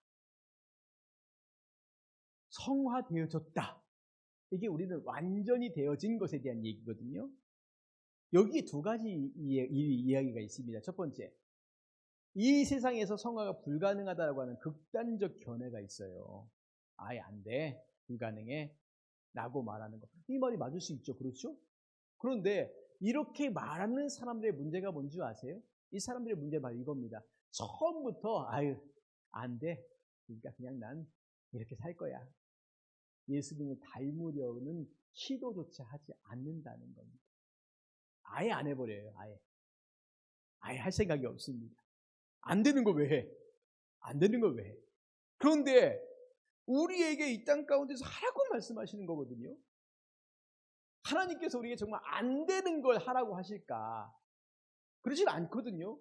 성화되어졌다. 이게 우리는 완전히 되어진 것에 대한 얘기거든요. 여기에 두 가지 이야기가 있습니다. 첫 번째, 이 세상에서 성화가 불가능하다고 하는 극단적 견해가 있어요. 아예 안 돼, 불가능해 라고 말하는 거. 이 말이 맞을 수 있죠. 그렇죠? 그런데 이렇게 말하는 사람들의 문제가 뭔지 아세요? 이 사람들의 문제가 바로 이겁니다. 처음부터 안 돼, 그러니까 그냥 난 이렇게 살 거야. 예수님을 닮으려는 시도조차 하지 않는다는 겁니다. 아예 안 해버려요. 아예 할 생각이 없습니다. 안 되는 거 왜 해? 안 되는 거 왜 해? 그런데 우리에게 이 땅 가운데서 하라고 말씀하시는 거거든요. 하나님께서 우리에게 정말 안 되는 걸 하라고 하실까? 그러진 않거든요.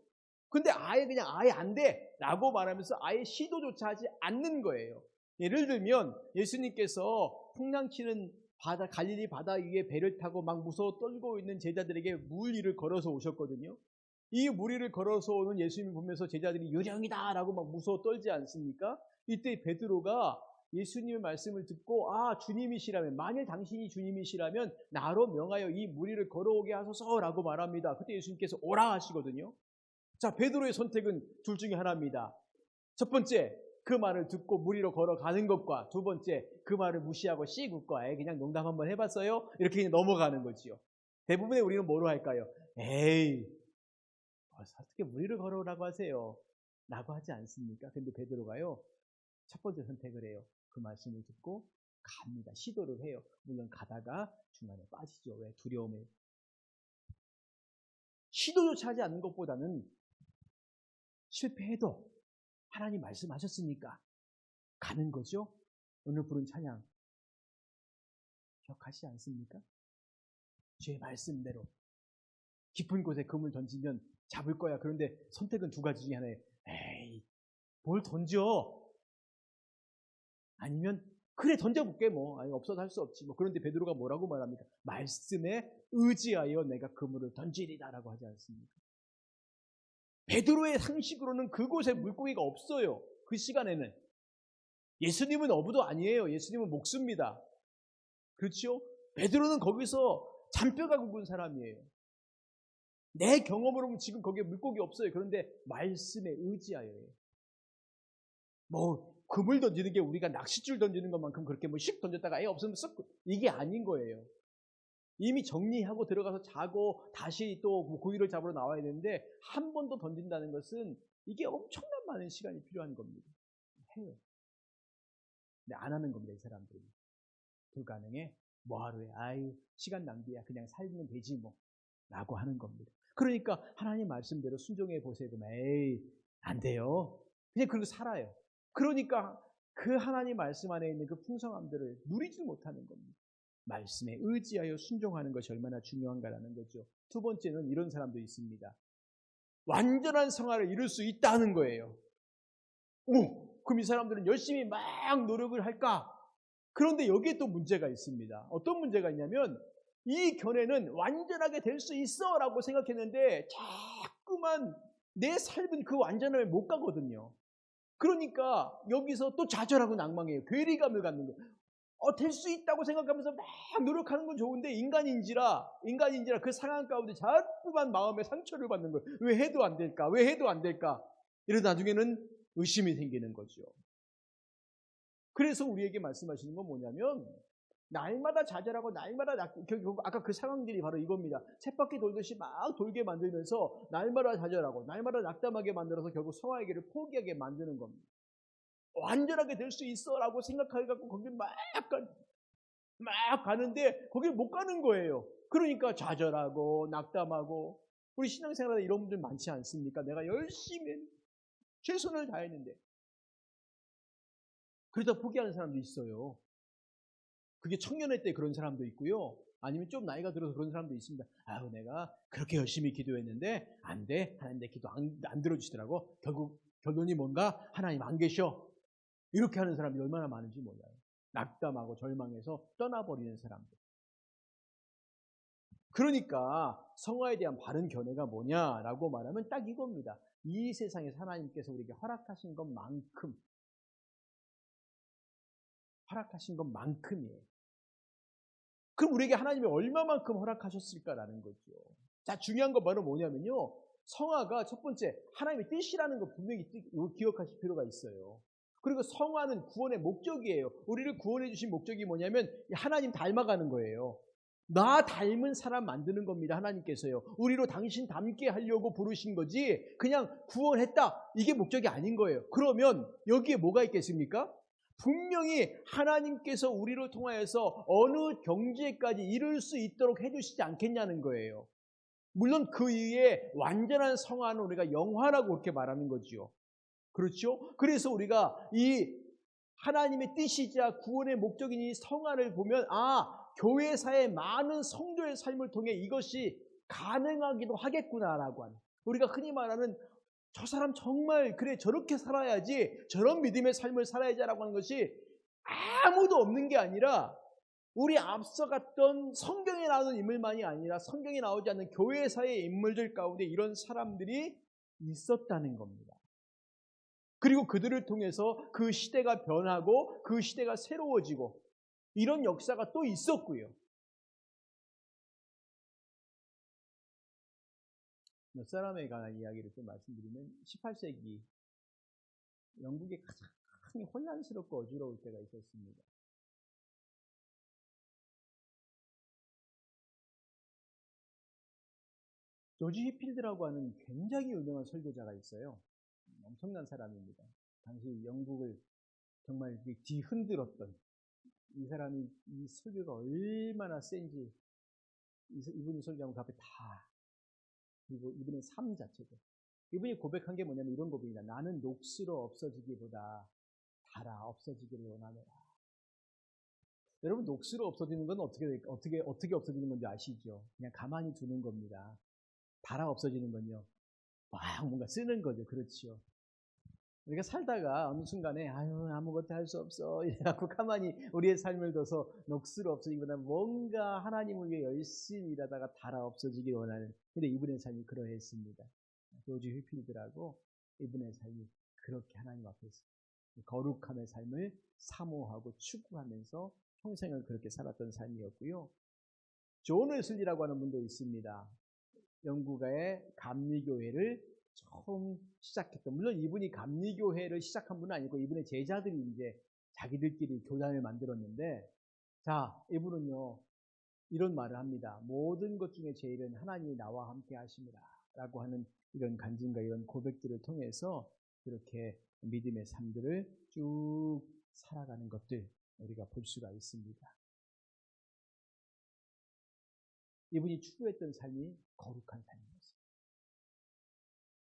근데 아예 안 돼 라고 말하면서 아예 시도조차 하지 않는 거예요. 예를 들면 예수님께서 풍랑치는 바다, 갈릴리 바다 위에 배를 타고 막 무서워 떨고 있는 제자들에게 물 위를 걸어서 오셨거든요. 이 물 위를 걸어서 오는 예수님을 보면서 제자들이 유령이다 라고 막 무서워 떨지 않습니까? 이때 베드로가 예수님의 말씀을 듣고 주님이시라면, 만일 당신이 주님이시라면 나로 명하여 이 물 위를 걸어오게 하소서라고 말합니다. 그때 예수님께서 오라 하시거든요. 자, 베드로의 선택은 둘 중에 하나입니다. 첫 번째, 그 말을 듣고 무리로 걸어가는 것과 두 번째, 그 말을 무시하고 씩 웃고 그냥 농담 한번 해봤어요? 이렇게 그냥 넘어가는 거지요. 대부분의 우리는 뭐로 할까요? 에이, 어떻게 무리를 걸어오라고 하세요? 라고 하지 않습니까? 근데 베드로가요, 첫 번째 선택을 해요. 그 말씀을 듣고 갑니다. 시도를 해요. 물론 가다가 중간에 빠지죠. 왜? 두려움에. 시도조차 하지 않는 것보다는 실패해도 하나님 말씀하셨으니까 가는 거죠. 오늘 부른 찬양 기억하시지 않습니까? 주의 말씀대로 깊은 곳에 금을 던지면 잡을 거야. 그런데 선택은 두 가지 중에 하나예요. 에이, 뭘 던져? 아니면 그래 던져볼게 뭐. 아니 없어도 할 수 없지 뭐. 그런데 베드로가 뭐라고 말합니까? 말씀에 의지하여 내가 그물을 던지리다라고 하지 않습니까? 베드로의 상식으로는 그곳에 물고기가 없어요. 그 시간에는. 예수님은 어부도 아니에요. 예수님은 목수입니다. 그렇죠? 베드로는 거기서 잔뼈가 굵은 사람이에요. 내 경험으로는 지금 거기에 물고기 없어요. 그런데 말씀에 의지하여요. 뭐 그물 던지는 게 우리가 낚싯줄 던지는 것만큼 그렇게 뭐 씩 던졌다가 없으면 썩 이게 아닌 거예요. 이미 정리하고 들어가서 자고 다시 또 고기를 잡으러 나와야 되는데 한 번 더 던진다는 것은 이게 엄청난 많은 시간이 필요한 겁니다. 해요. 근데 안 하는 겁니다. 이 사람들이. 불가능해. 뭐하러 해. 아유 시간 낭비야. 그냥 살면 되지 뭐. 라고 하는 겁니다. 그러니까 하나님 말씀대로 순종해 보세요. 에이 안 돼요. 그냥 그러고 살아요. 그러니까 그 하나님 말씀 안에 있는 그 풍성함들을 누리지 못하는 겁니다. 말씀에 의지하여 순종하는 것이 얼마나 중요한가라는 거죠. 두 번째는 이런 사람도 있습니다. 완전한 성화를 이룰 수 있다는 거예요. 그럼 이 사람들은 열심히 막 노력을 할까? 그런데 여기에 또 문제가 있습니다. 어떤 문제가 있냐면 이 견해는 완전하게 될 수 있어 라고 생각했는데 자꾸만 내 삶은 그 완전함에 못 가거든요. 그러니까 여기서 또 좌절하고 낭망해요. 괴리감을 갖는 거예요. 될 수 있다고 생각하면서 막 노력하는 건 좋은데 인간인지라 그 상황 가운데 자꾸만 마음에 상처를 받는 거예요. 왜 해도 안 될까? 왜 해도 안 될까? 이러다 나중에는 의심이 생기는 거죠. 그래서 우리에게 말씀하시는 건 뭐냐면 날마다 좌절하고 날마다 아까 그 상황들이 바로 이겁니다. 쳇바퀴 돌듯이 막 돌게 만들면서 날마다 좌절하고 날마다 낙담하게 만들어서 결국 성화의 길을 포기하게 만드는 겁니다. 완전하게 될 수 있어 라고 생각해갖고 거기 막 가는데 거길 못 가는 거예요. 그러니까 좌절하고 낙담하고 우리 신앙생활에 이런 분들 많지 않습니까? 내가 열심히 최선을 다했는데 그러다 포기하는 사람도 있어요. 그게 청년회 때 그런 사람도 있고요. 아니면 좀 나이가 들어서 그런 사람도 있습니다. 아유 내가 그렇게 열심히 기도했는데 안 돼. 하나님 내 기도 안 들어주시더라고. 결국 결론이 뭔가? 하나님 안 계셔. 이렇게 하는 사람이 얼마나 많은지 몰라요. 낙담하고 절망해서 떠나버리는 사람들. 그러니까 성화에 대한 바른 견해가 뭐냐라고 말하면 딱 이겁니다. 이 세상에서 하나님께서 우리에게 허락하신 것만큼이에요. 그럼 우리에게 하나님이 얼마만큼 허락하셨을까라는 거죠. 자, 중요한 건 바로 뭐냐면요. 성화가 첫 번째 하나님의 뜻이라는 거 분명히 기억하실 필요가 있어요. 그리고 성화는 구원의 목적이에요. 우리를 구원해 주신 목적이 뭐냐면 하나님 닮아가는 거예요. 나 닮은 사람 만드는 겁니다. 하나님께서요. 우리로 당신 닮게 하려고 부르신 거지 그냥 구원했다. 이게 목적이 아닌 거예요. 그러면 여기에 뭐가 있겠습니까? 분명히 하나님께서 우리를 통하여서 어느 경지에까지 이룰 수 있도록 해주시지 않겠냐는 거예요. 물론 그 이후에 완전한 성화는 우리가 영화라고 그렇게 말하는 거지요. 그렇죠? 그래서 우리가 이 하나님의 뜻이자 구원의 목적인 이 성화를 보면 교회사의 많은 성도의 삶을 통해 이것이 가능하기도 하겠구나라고 하는 우리가 흔히 말하는 저 사람 정말 그래 저렇게 살아야지 저런 믿음의 삶을 살아야지라고 하는 것이 아무도 없는 게 아니라 우리 앞서 갔던 성경에 나오는 인물만이 아니라 성경에 나오지 않는 교회사의 인물들 가운데 이런 사람들이 있었다는 겁니다. 그리고 그들을 통해서 그 시대가 변하고 그 시대가 새로워지고 이런 역사가 또 있었고요. 몇 사람에 관한 이야기를 좀 말씀드리면 18세기 영국이 가장 혼란스럽고 어지러울 때가 있었습니다. 조지 휘필드라고 하는 굉장히 유명한 설교자가 있어요. 엄청난 사람입니다. 당시 영국을 정말 뒤흔들었던, 이 사람이 이 설교가 얼마나 센지 이분이 설교하면 그 앞에 다, 그리고 이분의 삶 자체도, 이분이 고백한 게 뭐냐면 이런 고백이다. 나는 녹수로 없어지기보다 달아 없어지기를 원하노라. 여러분, 녹수로 없어지는 건 어떻게 없어지는 건지 아시죠? 그냥 가만히 두는 겁니다. 달아 없어지는 건요, 막 뭔가 쓰는 거죠. 그렇지요. 우리가 살다가 어느 순간에 아무것도 할 수 없어 이래갖고 가만히 우리의 삶을 둬서 녹수로 없어지기보다 뭔가 하나님을 위해 열심히 일하다가 달아 없어지길 원하는, 근데 이분의 삶이 그러했습니다. 조지 휘필드라고, 이분의 삶이 그렇게 하나님 앞에서 거룩함의 삶을 사모하고 추구하면서 평생을 그렇게 살았던 삶이었고요. 존 웨슬리라고 하는 분도 있습니다. 영국의 감리교회를 처음 시작했던, 물론 이분이 감리교회를 시작한 분은 아니고 이분의 제자들이 이제 자기들끼리 교단을 만들었는데, 자, 이분은요 이런 말을 합니다. 모든 것 중에 제일은 하나님이 나와 함께 하심이라 라고 하는 이런 간증과 이런 고백들을 통해서 그렇게 믿음의 삶들을 쭉 살아가는 것들 우리가 볼 수가 있습니다. 이분이 추구했던 삶이 거룩한 삶이었어요.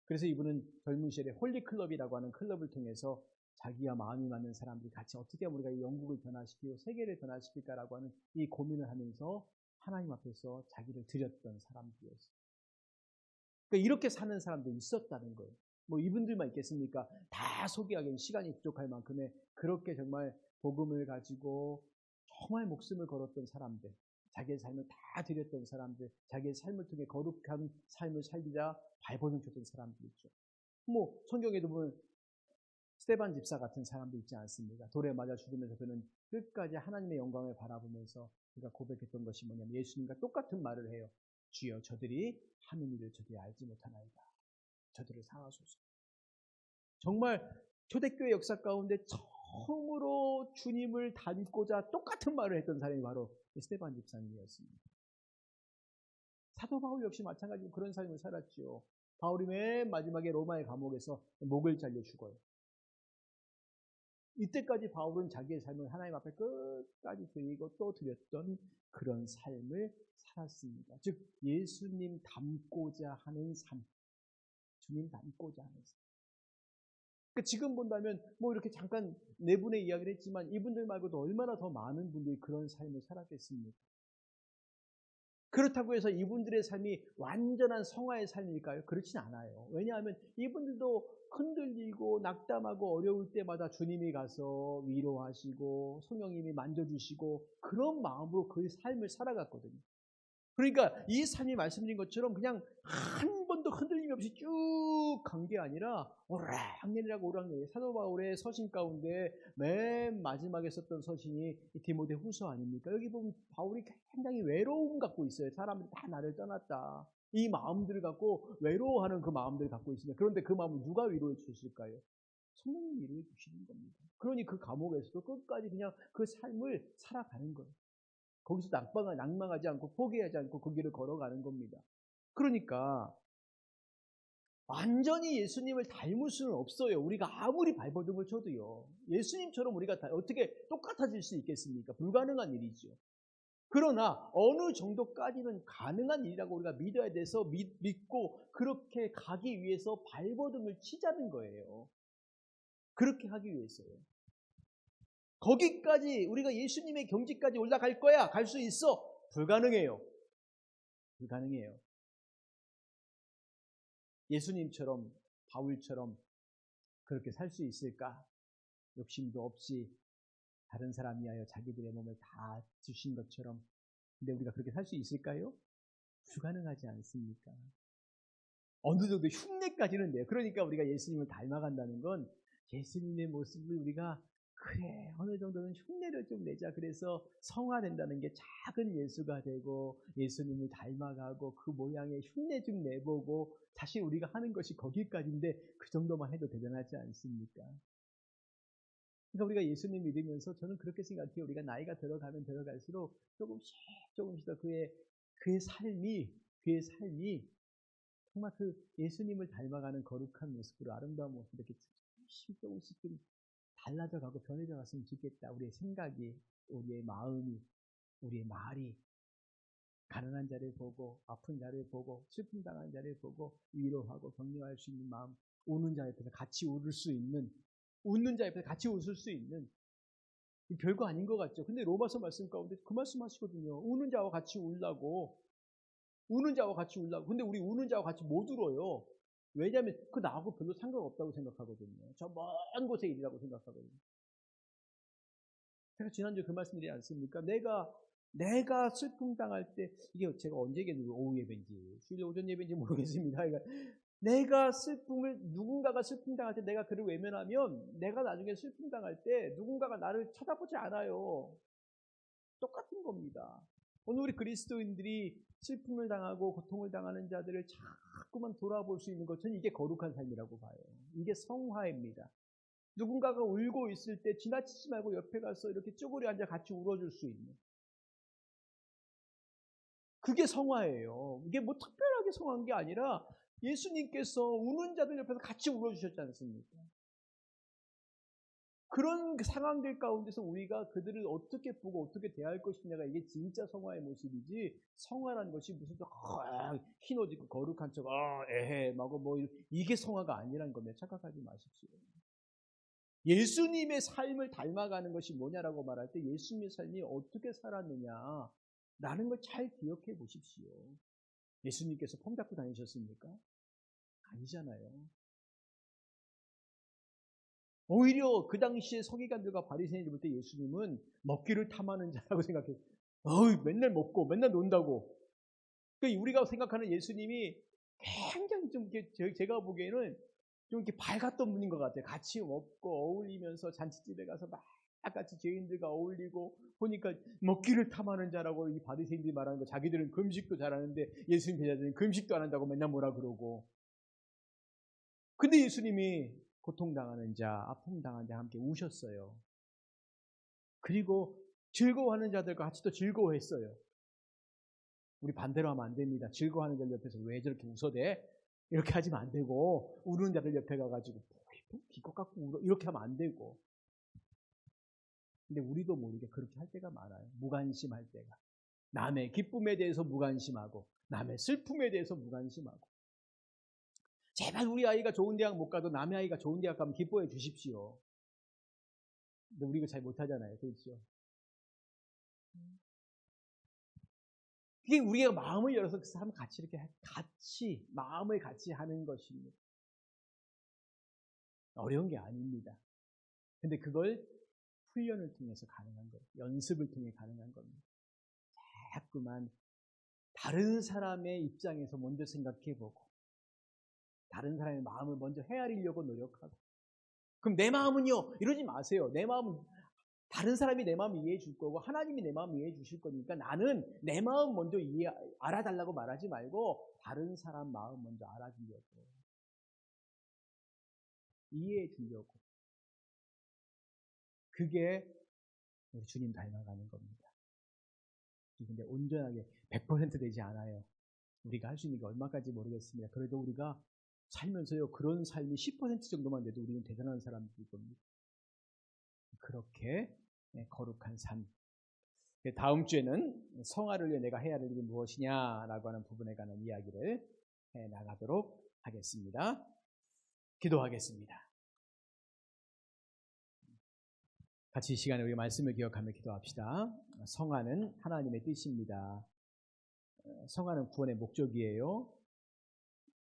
그래서 이분은 젊은 시절에 홀리클럽이라고 하는 클럽을 통해서 자기와 마음이 맞는 사람들이 같이 어떻게 하면 우리가 이 영국을 변화시키고 세계를 변화시킬까라고 하는 이 고민을 하면서 하나님 앞에서 자기를 드렸던 사람들이었어요. 그러니까 이렇게 사는 사람도 있었다는 거예요. 뭐 이분들만 있겠습니까? 다 소개하기엔 시간이 부족할 만큼의 그렇게 정말 복음을 가지고 정말 목숨을 걸었던 사람들, 자기의 삶을 다 드렸던 사람들, 자기의 삶을 통해 거룩한 삶을 살리자 발버둥 쳤던 사람들 있죠. 뭐 성경에도 보면 스데반 집사 같은 사람도 있지 않습니까? 돌에 맞아 죽으면서 그는 끝까지 하나님의 영광을 바라보면서 그가 고백했던 것이 뭐냐면 예수님과 똑같은 말을 해요. 주여, 저들이 하는 일을 저들이 알지 못하나이다. 저들을 사하소서. 정말 초대교회 역사 가운데 처음으로 주님을 닮고자 똑같은 말을 했던 사람이 바로 스데반 집사님이었습니다. 사도 바울 역시 마찬가지로 그런 삶을 살았지요. 바울이 맨 마지막에 로마의 감옥에서 목을 잘려 죽어요. 이때까지 바울은 자기의 삶을 하나님 앞에 끝까지 드리고 또 드렸던 그런 삶을 살았습니다. 즉 예수님 닮고자 하는 삶, 주님 닮고자 하는 삶. 그러니까 지금 본다면 뭐 이렇게 잠깐 네 분의 이야기를 했지만 이분들 말고도 얼마나 더 많은 분들이 그런 삶을 살았겠습니까? 그렇다고 해서 이분들의 삶이 완전한 성화의 삶일까요? 그렇진 않아요. 왜냐하면 이분들도 흔들리고 낙담하고 어려울 때마다 주님이 가서 위로하시고 성령님이 만져주시고 그런 마음으로 그 삶을 살아갔거든요. 그러니까 이 삶이 말씀드린 것처럼 그냥 한 번도 흔들림 없이 쭉 간 게 아니라 오락내리라고 오락내리. 사도 바울의 서신 가운데 맨 마지막에 썼던 서신이 디모데 후서 아닙니까? 여기 보면 바울이 굉장히 외로움 갖고 있어요. 사람들이 다 나를 떠났다. 이 마음들을 갖고 외로워하는 그 마음들을 갖고 있습니다. 그런데 그 마음을 누가 위로해 주실까요? 성령님이 위로해 주시는 겁니다. 그러니 그 감옥에서도 끝까지 그냥 그 삶을 살아가는 거예요. 거기서 낙망하지 않고 포기하지 않고 그 길을 걸어가는 겁니다. 그러니까 완전히 예수님을 닮을 수는 없어요. 우리가 아무리 발버둥을 쳐도요. 예수님처럼 우리가 어떻게 똑같아질 수 있겠습니까? 불가능한 일이죠. 그러나 어느 정도까지는 가능한 일이라고 우리가 믿어야 돼서 믿고 그렇게 가기 위해서 발버둥을 치자는 거예요. 그렇게 하기 위해서요. 거기까지 우리가 예수님의 경지까지 올라갈 거야. 갈 수 있어. 불가능해요. 불가능해요. 예수님처럼 바울처럼 그렇게 살 수 있을까? 욕심도 없이 다른 사람 위하여 자기들의 몸을 다 주신 것처럼. 근데 우리가 그렇게 살 수 있을까요? 불가능하지 않습니까? 어느 정도 흉내까지는 돼요. 그러니까 우리가 예수님을 닮아간다는 건 예수님의 모습을 우리가 그래 어느 정도는 흉내를 좀 내자. 그래서 성화된다는 게 작은 예수가 되고 예수님을 닮아가고 그 모양의 흉내 좀 내보고 사실 우리가 하는 것이 거기까지인데 그 정도만 해도 대단하지 않습니까? 그러니까 우리가 예수님 믿으면서 저는 그렇게 생각해요. 우리가 나이가 들어가면 들어갈수록 조금씩 더 그의 삶이 정말 그 예수님을 닮아가는 거룩한 모습으로 아름다운 모습으로 이렇게 조금씩 좀 달라져 가고 변해져 갔으면 좋겠다. 우리의 생각이, 우리의 마음이, 우리의 말이 가난한 자를 보고 아픈 자를 보고 슬픔 당한 자를 보고 위로하고 격려할 수 있는 마음, 우는 자 옆에서 같이 웃을 수 있는, 웃는 자 옆에서 같이 웃을 수 있는, 별거 아닌 것 같죠. 근데 로마서 말씀 가운데 그 말씀 하시거든요. 우는 자와 같이 울라고. 근데 우리 우는 자와 같이 못 울어요. 왜냐하면 그 나하고 별로 상관없다고 생각하거든요. 저 먼 곳의 일이라고 생각하거든요. 제가 지난주에 그 말씀드리지 않습니까? 내가 슬픔 당할 때, 이게 제가 언제 얘기했는지, 오후 예배인지 수요일 오전 예배인지 모르겠습니다. 그러니까 누군가가 슬픔 당할 때 내가 그를 외면하면 내가 나중에 슬픔 당할 때 누군가가 나를 쳐다보지 않아요. 똑같은 겁니다. 오늘 우리 그리스도인들이 슬픔을 당하고 고통을 당하는 자들을 자꾸만 돌아볼 수 있는 것, 저는 이게 거룩한 삶이라고 봐요. 이게 성화입니다. 누군가가 울고 있을 때 지나치지 말고 옆에 가서 이렇게 쪼그려 앉아 같이 울어줄 수 있는, 그게 성화예요. 이게 뭐 특별하게 성화한 게 아니라 예수님께서 우는 자들 옆에서 같이 울어주셨지 않습니까? 그런 상황들 가운데서 우리가 그들을 어떻게 보고 어떻게 대할 것이냐가 이게 진짜 성화의 모습이지, 성화라는 것이 무슨 흰 옷 입고 거룩한 척 에헤 하고 뭐 이게 성화가 아니라는 겁니다. 착각하지 마십시오. 예수님의 삶을 닮아가는 것이 뭐냐라고 말할 때 예수님의 삶이 어떻게 살았느냐라는 걸 잘 기억해 보십시오. 예수님께서 폼 잡고 다니셨습니까? 아니잖아요. 오히려 그 당시에 서기관들과 바리새인들 볼 때 예수님은 먹기를 탐하는 자라고 생각해요. 맨날 먹고 맨날 논다고. 그러니까 우리가 생각하는 예수님이 굉장히 좀 제가 보기에는 좀 이렇게 밝았던 분인 것 같아요. 같이 먹고 어울리면서 잔치집에 가서 막 같이 죄인들과 어울리고 보니까 먹기를 탐하는 자라고 이 바리새인들이 말하는 거, 자기들은 금식도 잘하는데 예수님 제자들은 금식도 안 한다고 맨날 뭐라 그러고. 근데 예수님이 고통당하는 자, 아픔당하는 자와 함께 우셨어요. 그리고 즐거워하는 자들과 같이 또 즐거워했어요. 우리 반대로 하면 안 됩니다. 즐거워하는 자들 옆에서 왜 저렇게 웃어대? 이렇게 하시면 안 되고, 우는 자들 옆에 가가지고 기껏 갖고 울어 이렇게 하면 안 되고. 근데 우리도 모르게 그렇게 할 때가 많아요. 무관심할 때가. 남의 기쁨에 대해서 무관심하고 남의 슬픔에 대해서 무관심하고. 제발 우리 아이가 좋은 대학 못 가도 남의 아이가 좋은 대학 가면 기뻐해 주십시오. 근데 우리가 잘 못하잖아요. 그렇죠? 그게 우리가 마음을 열어서 그 사람 같이 이렇게 마음을 같이 하는 것입니다. 어려운 게 아닙니다. 근데 그걸 훈련을 통해서 가능한 거예요. 연습을 통해 가능한 겁니다. 자꾸만 다른 사람의 입장에서 먼저 생각해보고 다른 사람의 마음을 먼저 헤아리려고 노력하고, 그럼 내 마음은요? 이러지 마세요. 내 마음은 다른 사람이 내 마음을 이해해 줄 거고 하나님이 내 마음을 이해해 주실 거니까 나는 내 마음 먼저 알아달라고 말하지 말고 다른 사람 마음 먼저 알아주려고, 이해해 주려고. 그게 우리 주님 닮아가는 겁니다. 근데 온전하게 100% 되지 않아요. 우리가 할 수 있는 게 얼마까지 모르겠습니다. 그래도 우리가 살면서요, 그런 삶이 10% 정도만 돼도 우리는 대단한 사람들일 겁니다. 그렇게 거룩한 삶. 다음 주에는 성화를 위해 내가 해야 할 일이 무엇이냐라고 하는 부분에 관한 이야기를 해 나가도록 하겠습니다. 기도하겠습니다. 같이 이 시간에 우리 말씀을 기억하며 기도합시다. 성화는 하나님의 뜻입니다. 성화는 구원의 목적이에요.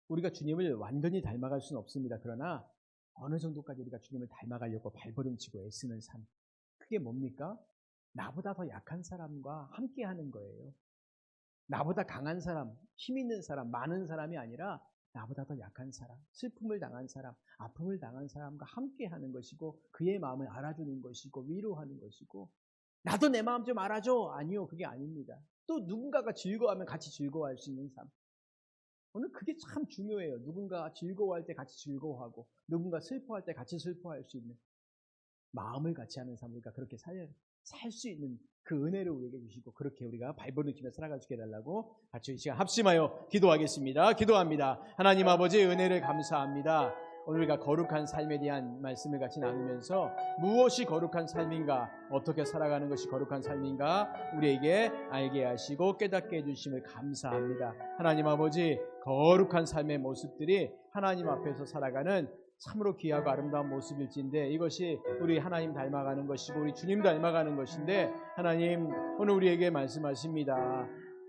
우리가 주님을 완전히 닮아갈 수는 없습니다. 그러나 어느 정도까지 우리가 주님을 닮아가려고 발버둥치고 애쓰는 삶. 그게 뭡니까? 나보다 더 약한 사람과 함께하는 거예요. 나보다 강한 사람, 힘 있는 사람, 많은 사람이 아니라 나보다 더 약한 사람, 슬픔을 당한 사람, 아픔을 당한 사람과 함께하는 것이고, 그의 마음을 알아주는 것이고 위로하는 것이고. 나도 내 마음 좀 알아줘. 아니요, 그게 아닙니다. 또 누군가가 즐거워하면 같이 즐거워할 수 있는 삶. 오늘 그게 참 중요해요. 누군가 즐거워할 때 같이 즐거워하고 누군가 슬퍼할 때 같이 슬퍼할 수 있는. 마음을 같이 하는 삶, 우리가 그렇게 살 수 있는 그 은혜를 우리에게 주시고 그렇게 우리가 발버둥 치며 살아갈 수 있게 해달라고 같이 이 시간 합심하여 기도하겠습니다. 기도합니다. 하나님 아버지 은혜를 감사합니다. 오늘 우리가 거룩한 삶에 대한 말씀을 같이 나누면서 무엇이 거룩한 삶인가, 어떻게 살아가는 것이 거룩한 삶인가 우리에게 알게 하시고 깨닫게 해주심을 감사합니다. 하나님 아버지, 거룩한 삶의 모습들이 하나님 앞에서 살아가는 참으로 귀하고 아름다운 모습일진데 이것이 우리 하나님 닮아가는 것이고 우리 주님 닮아가는 것인데, 하나님 오늘 우리에게 말씀하십니다.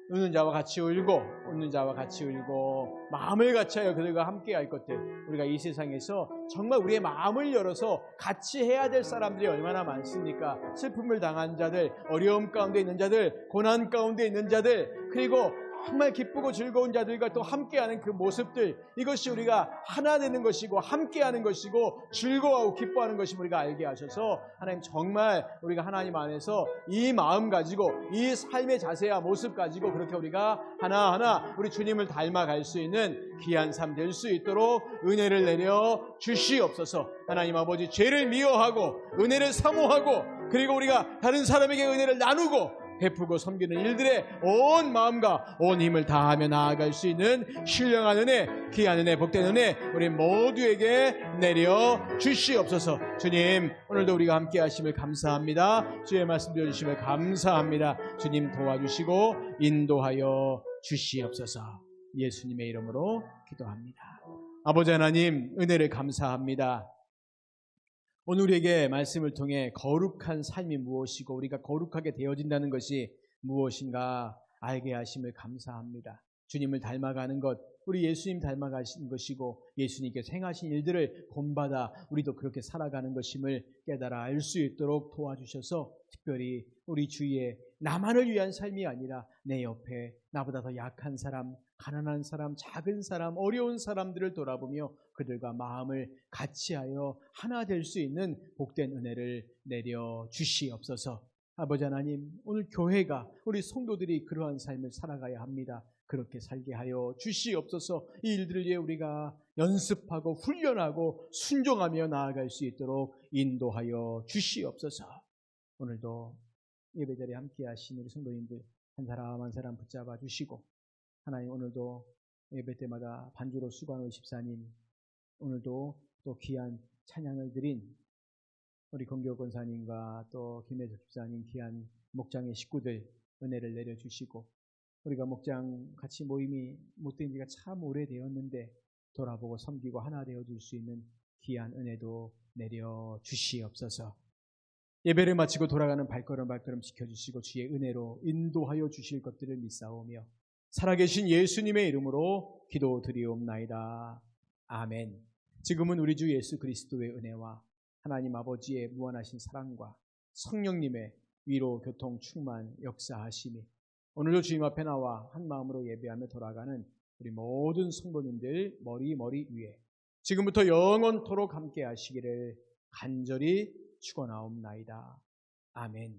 우는 자와 같이 울고 웃는 자와 같이 울고 마음을 같이 하여 그들과 함께 할 것들, 우리가 이 세상에서 정말 우리의 마음을 열어서 같이 해야 될 사람들이 얼마나 많습니까? 슬픔을 당한 자들, 어려움 가운데 있는 자들, 고난 가운데 있는 자들, 그리고 정말 기쁘고 즐거운 자들과 또 함께하는 그 모습들, 이것이 우리가 하나 되는 것이고 함께하는 것이고 즐거워하고 기뻐하는 것이 우리가 알게 하셔서 하나님 정말 우리가 하나님 안에서 이 마음 가지고 이 삶의 자세와 모습 가지고 그렇게 우리가 하나하나 우리 주님을 닮아갈 수 있는 귀한 삶 될 수 있도록 은혜를 내려 주시옵소서. 하나님 아버지, 죄를 미워하고 은혜를 사모하고 그리고 우리가 다른 사람에게 은혜를 나누고 베푸고 섬기는 일들에 온 마음과 온 힘을 다하며 나아갈 수 있는 신령한 은혜, 귀한 은혜, 복된 은혜 우리 모두에게 내려 주시옵소서. 주님, 오늘도 우리가 함께 하심을 감사합니다. 주의 말씀 들어주심을 감사합니다. 주님 도와주시고 인도하여 주시옵소서. 예수님의 이름으로 기도합니다. 아버지 하나님, 은혜를 감사합니다. 오늘 우리에게 말씀을 통해 거룩한 삶이 무엇이고 우리가 거룩하게 되어진다는 것이 무엇인가 알게 하심을 감사합니다. 주님을 닮아가는 것, 우리 예수님 닮아가신 것이고 예수님께서 행하신 일들을 본받아 우리도 그렇게 살아가는 것임을 깨달아 알 수 있도록 도와주셔서 특별히 우리 주위에 나만을 위한 삶이 아니라 내 옆에 나보다 더 약한 사람, 가난한 사람, 작은 사람, 어려운 사람들을 돌아보며 그들과 마음을 같이하여 하나 될 수 있는 복된 은혜를 내려 주시옵소서. 아버지 하나님, 오늘 교회가, 우리 성도들이 그러한 삶을 살아가야 합니다. 그렇게 살게 하여 주시옵소서. 이 일들을 위해 우리가 연습하고 훈련하고 순종하며 나아갈 수 있도록 인도하여 주시옵소서. 오늘도 예배자리에 함께 하신 우리 성도님들 한 사람 한 사람 붙잡아 주시고, 하나님 오늘도 예배 때마다 반주로 수고하는 집사님, 오늘도 또 귀한 찬양을 드린 우리 권교 권사님과 또 김혜석 집사님, 귀한 목장의 식구들 은혜를 내려주시고, 우리가 목장 같이 모임이 못된 지가 참 오래되었는데 돌아보고 섬기고 하나 되어줄 수 있는 귀한 은혜도 내려주시옵소서. 예배를 마치고 돌아가는 발걸음 지켜주시고 주의 은혜로 인도하여 주실 것들을 믿사오며 살아계신 예수님의 이름으로 기도드리옵나이다. 아멘. 지금은 우리 주 예수 그리스도의 은혜와 하나님 아버지의 무한하신 사랑과 성령님의 위로 교통 충만 역사하심이 오늘도 주님 앞에 나와 한 마음으로 예배하며 돌아가는 우리 모든 성도님들 머리 위에 지금부터 영원토록 함께 하시기를 간절히 축원하옵나이다. 아멘.